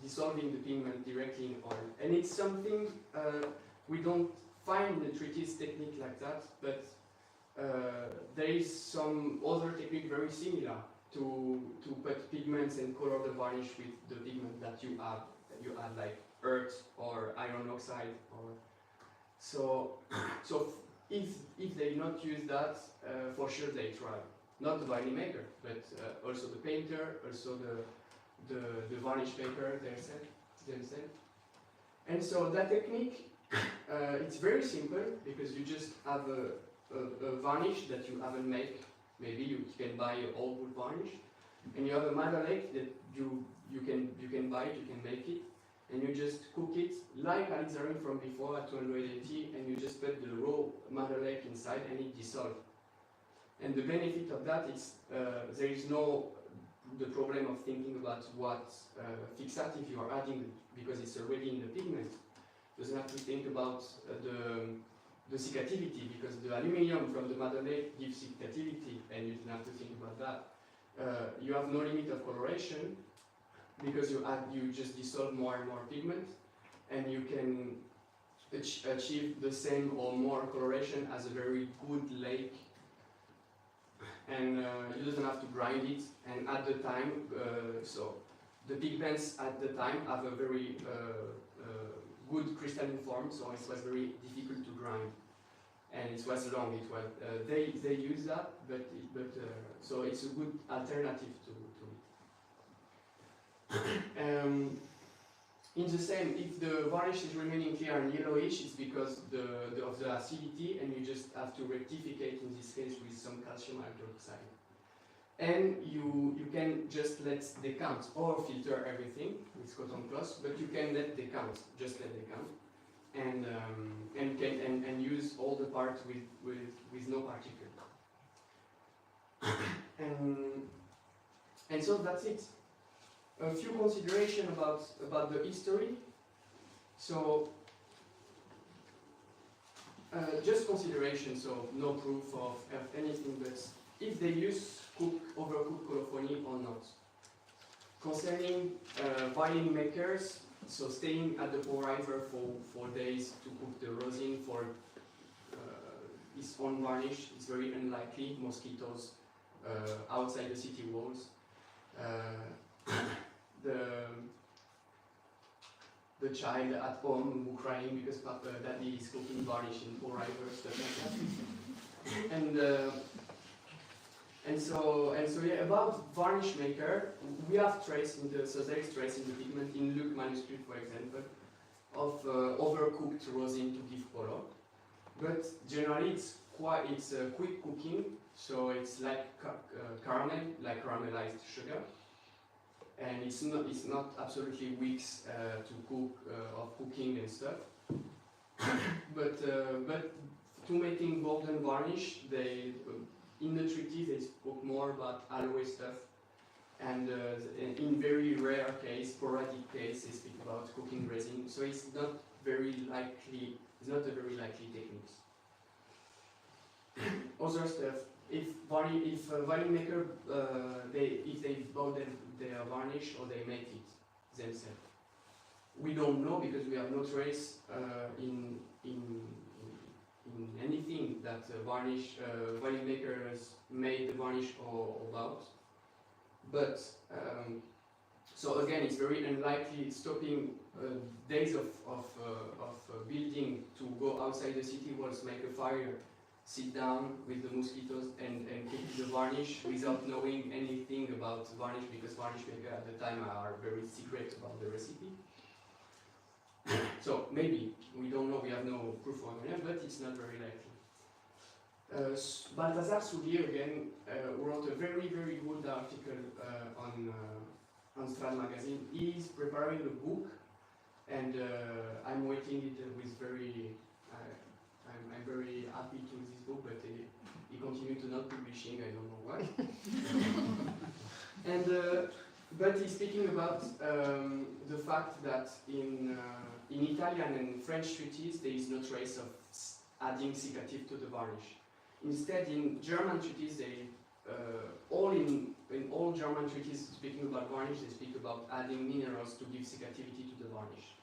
dissolving the pigment directly in oil. And it's something we don't find in the treatise technique like that, but there is some other technique very similar to put pigments and color the varnish with the pigment that you have. You add like earth or iron oxide, or so if they not use that, for sure they try. Not the violin maker, but also the painter, also the varnish maker themselves. And so that technique, it's very simple because you just have a varnish that you haven't made. Maybe you can buy an old wood varnish, and you have a madder lake that you can buy it, you can make it, and you just cook it like alizarin from before at 280, and you just put the raw madder lake inside and it dissolves. And the benefit of that is there is no the problem of thinking about what fixative you are adding because it's already in the pigment. You doesn't have to think about the cicativity because the aluminium from the madder lake gives cicativity, and you don't have to think about that. You have no limit of coloration because you just dissolve more and more pigment, and you can achieve the same or more coloration as a very good lake. And you doesn't have to grind it, and at the time, so the pigments at the time have a very good crystalline form, so it was very difficult to grind, and it was long. It was they use that, but so it's a good alternative to it. In the same, if the varnish is remaining clear and yellowish, it's because of the acidity, and you just have to rectificate in this case with some calcium hydroxide. And you can just let decant or filter everything with cotton cloth, but you can let decant, just let decant, and use all the parts with no particle. And so that's it. A few considerations about the history. So, just consideration, so no proof of anything, but if they use overcooked colophony or not. Concerning violin makers, so staying at the pour river for days to cook the rosin for its own varnish is very unlikely. Mosquitoes outside the city walls. The child at home who crying because daddy is cooking varnish in pour river, stuff like that. And so yeah, about varnish maker, we have trace in the, so there is trace in the pigment in Luke Manuscript, for example, of overcooked rosin to give color. But generally it's quick cooking, so it's like caramel, like caramelized sugar. And it's not absolutely weeks to cook of cooking and stuff. but to making golden varnish, they in the treatise they spoke more about aloe stuff, and in very rare case, sporadic case, they speak about cooking resin. So it's not very likely. It's not a very likely technique. Other stuff. If violin maker, if they bought their varnish or they make it themselves, we don't know because we have no trace in anything that violin makers made the varnish or about. But so again, it's very unlikely stopping days of building to go outside the city walls, make a fire, sit down with the mosquitoes and cook the varnish without knowing anything about varnish, because varnish makers at the time are very secret about the recipe. So maybe, we don't know, we have no proof of it, but it's not very likely. Balthazar Soulier again wrote a very, very good article on Strad magazine. He is preparing a book, and I'm waiting it with very. I'm very happy to this book, but he continued to not publishing. I don't know why. And but he's speaking about the fact that in Italian and French treaties there is no trace of adding cicative to the varnish. Instead, in German treaties, they in all German treaties speaking about varnish, they speak about adding minerals to give cicativity to the varnish.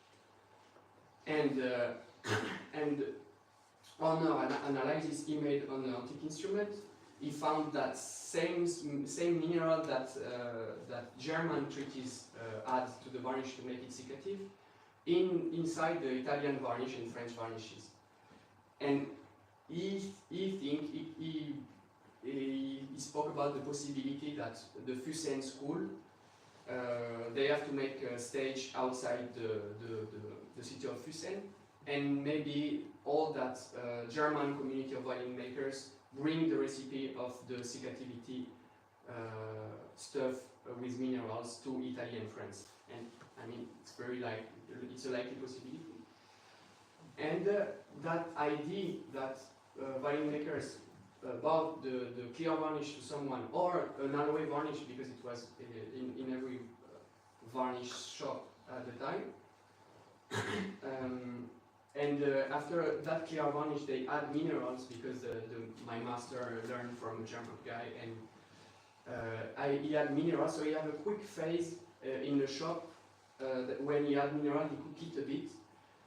And on an analysis he made on an antique instrument, he found that same mineral that German treaties add to the varnish to make it cicative inside the Italian varnish and French varnishes. And he spoke about the possibility that the Fusen school, they have to make a stage outside the city of Fusen, and maybe all that German community of violin makers bring the recipe of the cicativity stuff with minerals to Italy and France. And I mean, it's it's a likely possibility. And that idea that violin makers bought the clear varnish to someone, or an alloy varnish, because it was in every varnish shop at the time. After that clear varnish, they add minerals because my master learned from a German guy, and he had minerals, so he had a quick phase in the shop. When he had mineral, he cooked it a bit,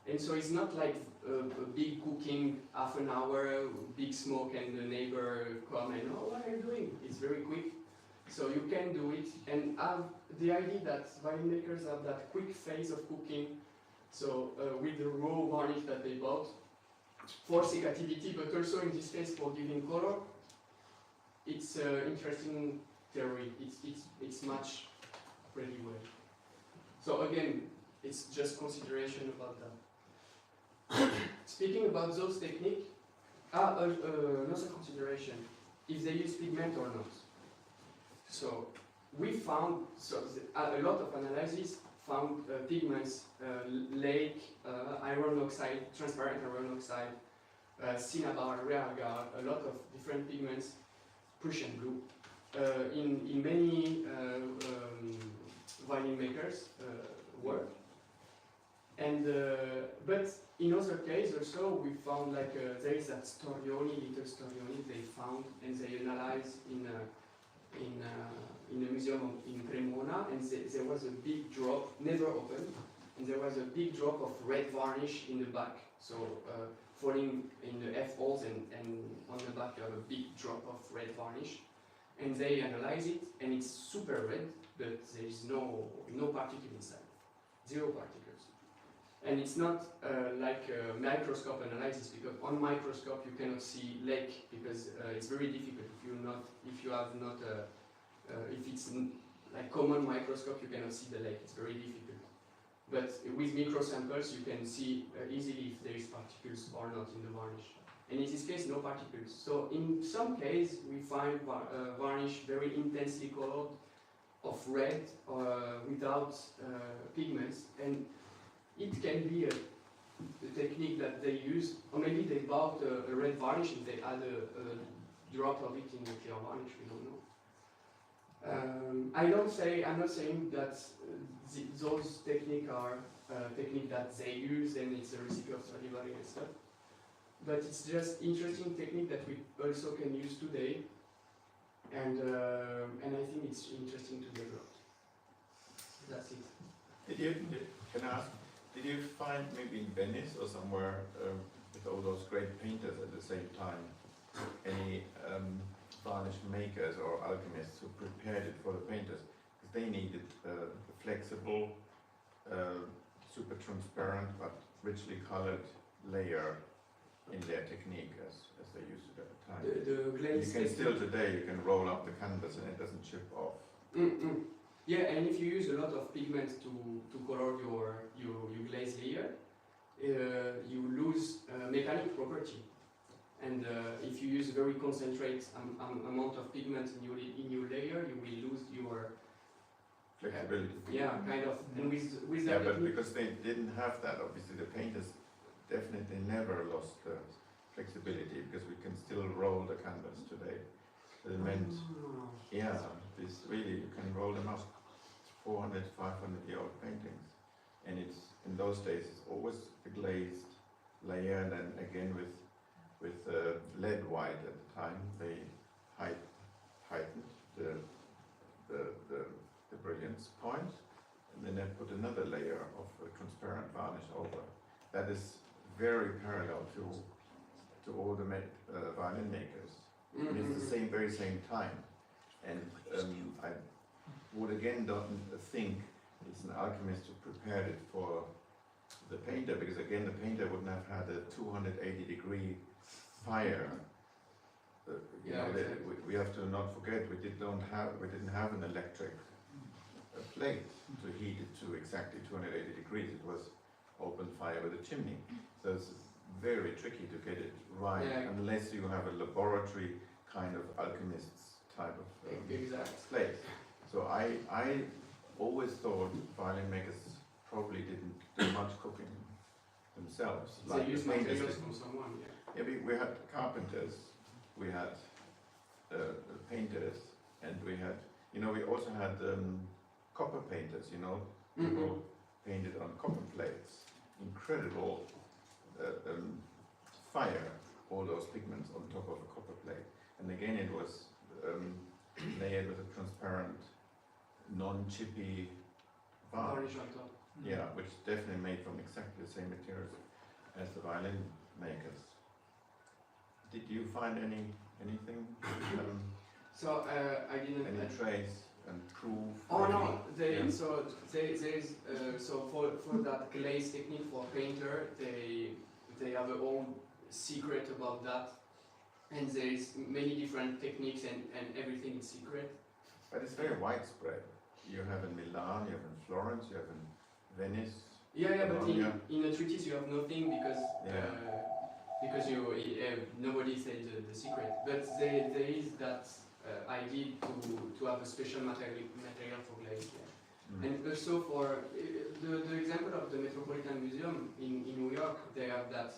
and so it's not like a big cooking, half an hour, big smoke, and the neighbor come and, oh, what are you doing? It's very quick, so you can do it. And the idea that violin makers have that quick phase of cooking, so with the raw varnish that they bought for cicativity, but also in this case for giving color, it's an interesting theory. It's matched pretty well. So again, it's just consideration about that. Speaking about those techniques, another consideration, if they use pigment or not. So we found, a lot of analysis found pigments, lake, iron oxide, transparent iron oxide, cinnabar, realgar, a lot of different pigments, Prussian blue, in many violin makers' work. And but in other cases also we found there is that Storioni, little Storioni they found, and they analyzed in a museum in Cremona, and there was a big drop, never opened, and there was a big drop of red varnish in the back. So falling in the F holes, and on the back you have a big drop of red varnish. And they analyze it, and it's super red, but there is no particle inside, 0 particles. And it's not like a microscope analysis, because on microscope you cannot see lake, because it's very difficult if it's like common microscope you cannot see the lake. It's very difficult. But with micro samples you can see easily if there is particles or not in the varnish. And in this case, no particles. So in some case we find varnish very intensely colored of red without pigments, and it can be a technique that they use, or maybe they bought a red varnish and they add a drop of it in the clear varnish, we don't know. I'm not saying that those techniques are techniques that they use and it's a recipe of Stradivari and stuff, but it's just interesting technique that we also can use today, and I think it's interesting to develop. That's it. Can I ask, did you find maybe in Venice or somewhere with all those great painters at the same time any varnish makers or alchemists who prepared it for the painters? Because they needed a flexible, super transparent but richly colored layer in their technique as they used it at the time. The glaze. You can still today, you can roll up the canvas and it doesn't chip off. Yeah, and if you use a lot of pigment to color your glaze layer, you lose mechanic property. And if you use very concentrated amount of pigment in your layer, you will lose your Flexibility. yeah, kind of. And with Yeah, that but technique, because they didn't have that, obviously the painters definitely never lost the flexibility, because we can still roll the canvas today. So it meant, yeah, this really, you can roll them up, 400, 500-year-old paintings. And it's, in those days, it's always the glazed layer, and then again with lead white at the time, they heightened the brilliance point, and then they put another layer of transparent varnish over. That is very parallel to all the violin makers. And it's the same, very same time. And I would again don't think it's an alchemist who prepared it for the painter, because again the painter wouldn't have had a 280-degree fire. You know, we have to not forget we didn't have an electric plate to heat it to exactly 280 degrees. It was open fire with a chimney. So it's very tricky to get it right unless you have a laboratory kind of alchemist's type of place. So I always thought violin makers probably didn't do much cooking themselves. They use materials from someone, Yeah, we had carpenters, we had painters, and we had, we also had copper painters, people painted on copper plates. Incredible fire, all those pigments on top of a copper plate. And again, it was layered with a transparent, non-chippy varnish. on top. Yeah, which definitely made from exactly the same materials as the violin makers. Did you find anything? So I didn't. Any trace and proof? Oh no, Yeah. so for that glaze technique for painter, they have a own secret about that, and there is many different techniques and everything is secret. But it's very widespread. You have in Milan, you have in Florence, you have in Venice. Yeah, but Bologna. in a treatise you have nothing because Yeah. nobody said the secret. But there is that idea to have a special material for glaze. Yeah. And also for the example of the Metropolitan Museum in New York, they have that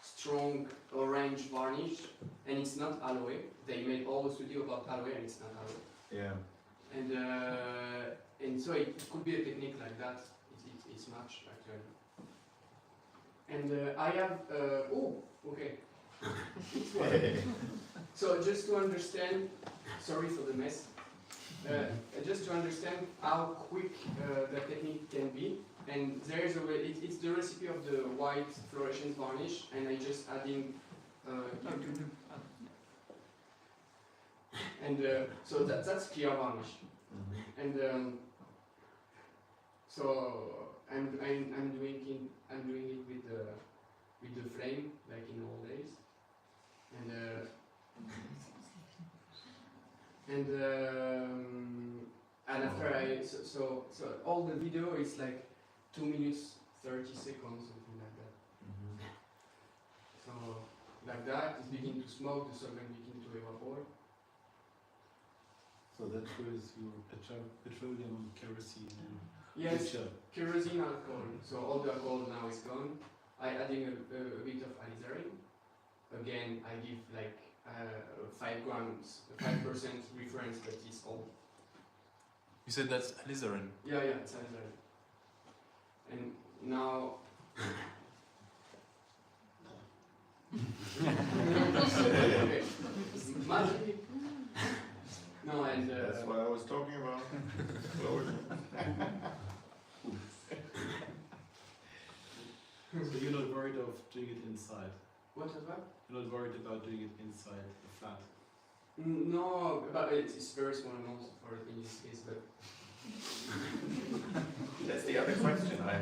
strong orange varnish, and it's not aloe. They made all the studio about aloe, and it's not aloe. Yeah. And so it could be a technique like that. It's much actually. And I have okay. So just to understand, sorry for the mess. Just to understand how quick the technique can be, and there is a way. It's the recipe of the white fluorescent varnish, and I just adding. So that's Pierre varnish, and so I'm doing it with the flame like in old days, and after so all the video is like 2 minutes 30 seconds, something like that. So like that, it's beginning to smoke, the solvent begins to evaporate. So that was your petroleum, kerosene, and Yes, mixture. kerosene alcohol. So all the alcohol now is gone. I adding a bit of alizarin. Again, I give like 5 grams, 5% reference, but it's all. You said that's alizarin. Yeah, it's alizarin. And now. Okay. Magic. No, and That's what I was talking about. Explosion. So you're not worried of doing it inside? what was that? You're not worried about doing it inside the flat? No, but it's very small amounts for in this case, but. That's the other question I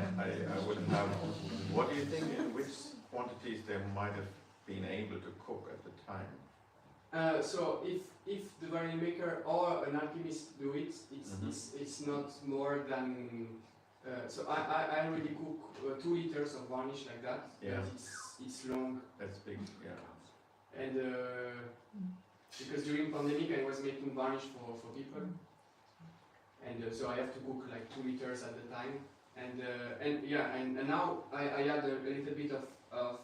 would have. What do you think, in which quantities they might have been able to cook at the time? So if the violin maker or an alchemist do it, it's not more than. So I already cook 2 liters of varnish like that. Yeah. But it's long. That's big, yeah. And because during pandemic I was making varnish for people, and so I have to cook like 2 liters at the time. And now I add a little bit of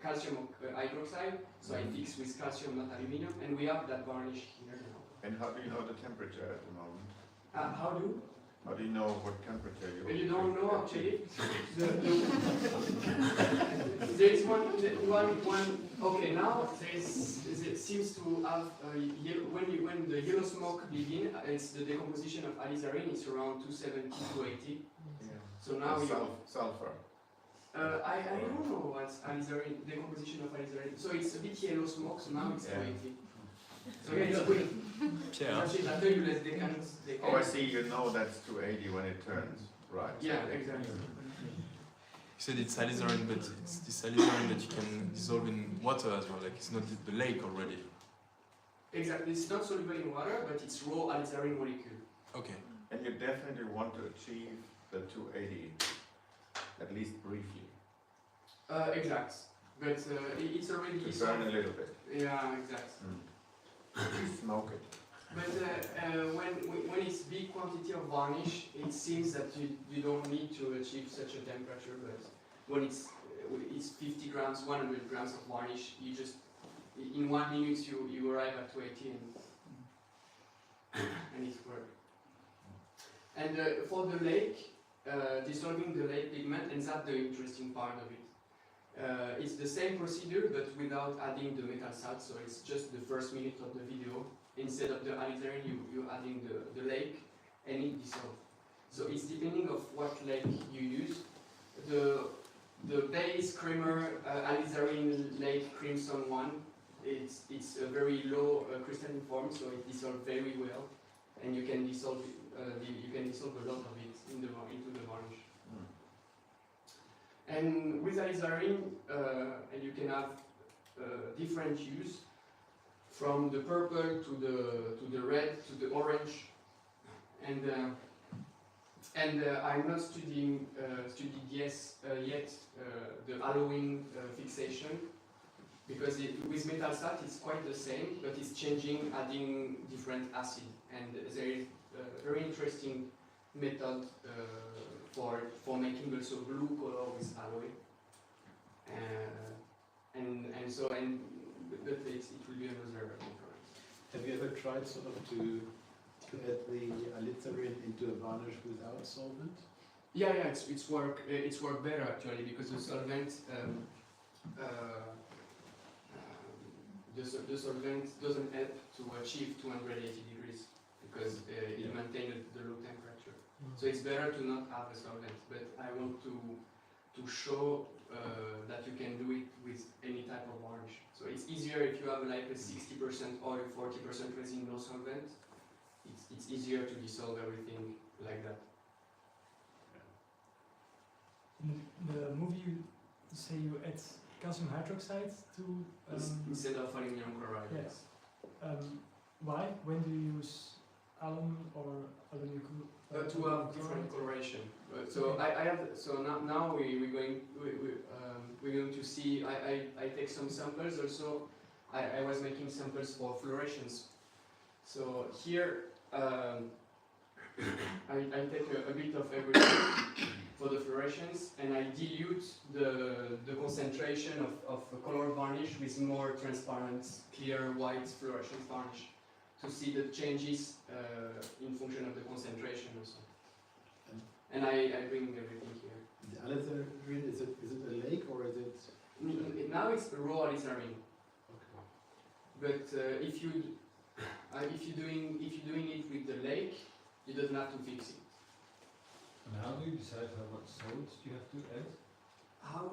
calcium hydroxide, so I fix with calcium, not aluminium, and we have that varnish here now. And how do you know the temperature at the moment? How do you know what temperature you don't know actually? There is one. Okay, now it seems to have when the yellow smoke begin, it's the decomposition of alizarin. It's around 270 to 80. Yeah. So now we have sulfur. I don't know what's alizarin, the composition of alizarin. So it's a bit yellow smoke, so now it's Yeah. 280. So yeah, it's quick. Pierre, That's it, after you let decant. Oh, I see, you know that's 280 when it turns, right. Yeah, exactly. you said it's alizarin, but it's this alizarin that you can dissolve in water as well. Like it's not the lake already. Exactly, it's not soluble in water, but it's raw alizarin molecule. Okay. And you definitely want to achieve the 280, at least briefly, Exact. But it's already to burn dissolved. a little bit. Yeah, exact. You smoke it. But when it's big quantity of varnish, it seems that you don't need to achieve such a temperature. But when it's 50 grams, 100 grams of varnish, you just in 1 minute you arrive at 280 and it works. And for the lake, dissolving the lake pigment, and that's the interesting part of it. It's the same procedure but without adding the metal salt, so it's just the first minute of the video. Instead of the alizarin, you're adding the lake and it dissolves. So it's depending of what lake you use. The base creamer alizarin lake crimson one, it's a very low crystalline form, so it dissolves very well, and you can dissolve a lot of it into the varnish. And with alizarin, and you can have different hues, from the purple to the red to the orange, and I'm not studied yet the Halloween fixation, because with metal salt it's quite the same, but it's changing, adding different acid, and there is a very interesting method for making also blue color with alloy, but it will be another conference. Have you ever tried sort of to add the alizarin into a varnish without solvent? Yeah, it's work better actually, because the solvent the solvent doesn't help to achieve 280 degrees, because it maintains the low temperature. So it's better to not have a solvent, but I want to show that you can do it with any type of varnish. So it's easier if you have like a 60% oil, 40% resin, no solvent. It's easier to dissolve everything like that. In the movie, you say you add calcium hydroxide to. Instead of aluminum chloride. Yes. Why? When do you use alum or aluminum? To have different coloration. So I have. So now we're going to see. I take some samples also. I was making samples for fluorescence. So here I take a bit of everything for the fluorescence, and I dilute the concentration of a color varnish with more transparent, clear white fluorescent varnish, to see the changes in function of the concentration also. And I bring everything here. The alizarin, is it a lake or is it? Now it's raw alizarin. Okay. But if you're doing it with the lake, you don't have to fix it. And how do you decide how much salt you have to add? How?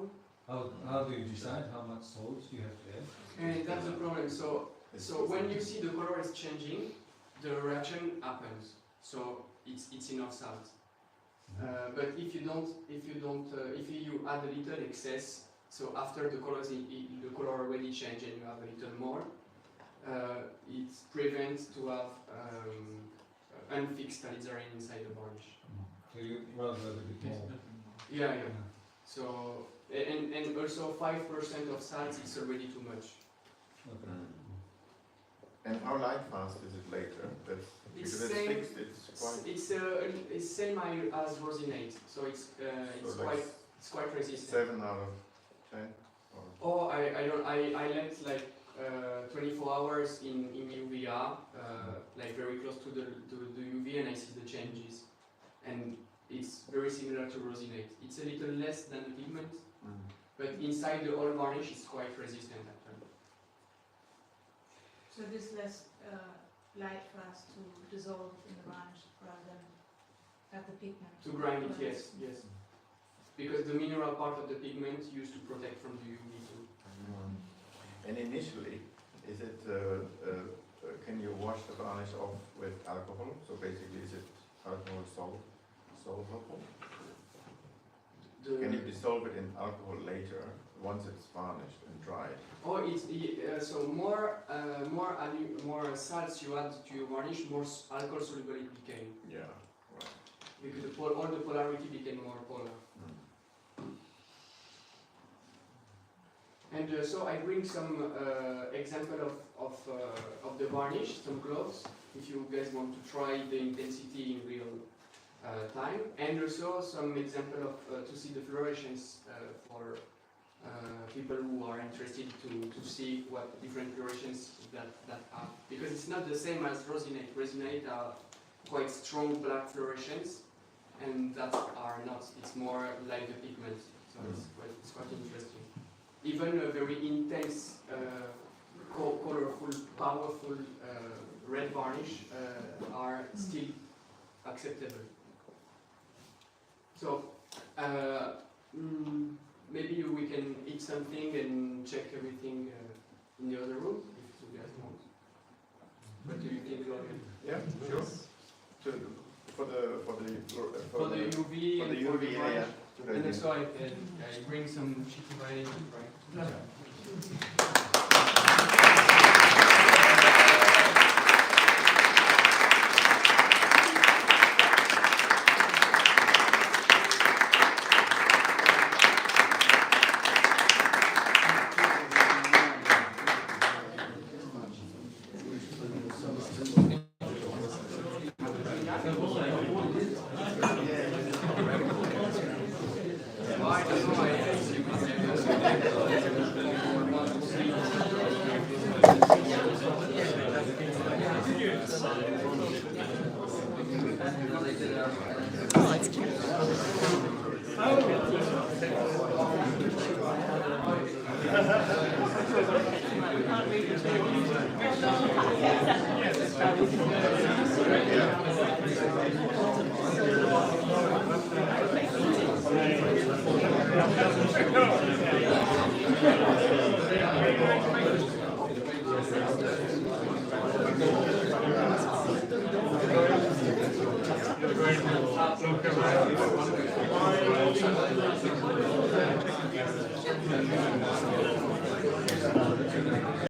How do you decide how much salt you have to add? And that's the problem. So when you see the color is changing, the reaction happens. So it's enough salt. But if you add a little excess, so after the color already changed and you have a little more, it prevents to have unfixed alizarin inside the varnish. So you rather add a bit more. Yeah. So and also 5% of salt is already too much. Okay. And how light fast is it later? Because it's same. fixed, it's quite... It's same as rosinate, so it's quite resistant. 7 out of 10? Or I left like 24 hours in UVR, like very close to the UV, and I see the changes. And it's very similar to rosinate. It's a little less than the pigment, but inside the oil varnish it's quite resistant actually. So this less light for us to dissolve in the varnish rather than have the pigment. To grind it, yes. because the mineral part of the pigment used to protect from the UV too. And initially, is it, can you wash the varnish off with alcohol? So basically, is it alcohol solvable? Can you dissolve it in alcohol later, once it's varnished and dried? Oh, it's so more salts you add to your varnish, more alcohol soluble it became. Yeah, right. Because all the polarity became more polar. And so I bring some example of the varnish, some gloves, if you guys want to try the intensity in real time, and also some example of to see the fluorescence for people who are interested to see what different fluorescence that are, because it's not the same as rosinate. Rosinate are quite strong black fluorescence, and that are not. It's more like the pigment, so it's quite interesting. Even a very intense, colorful, powerful red varnish are still acceptable. So maybe we can eat something and check everything in the other room if you guys want. What do you think, Logan? Yeah, sure. For the UV and for the UV, varnish. yeah. And also I bring some cheeky violin, right?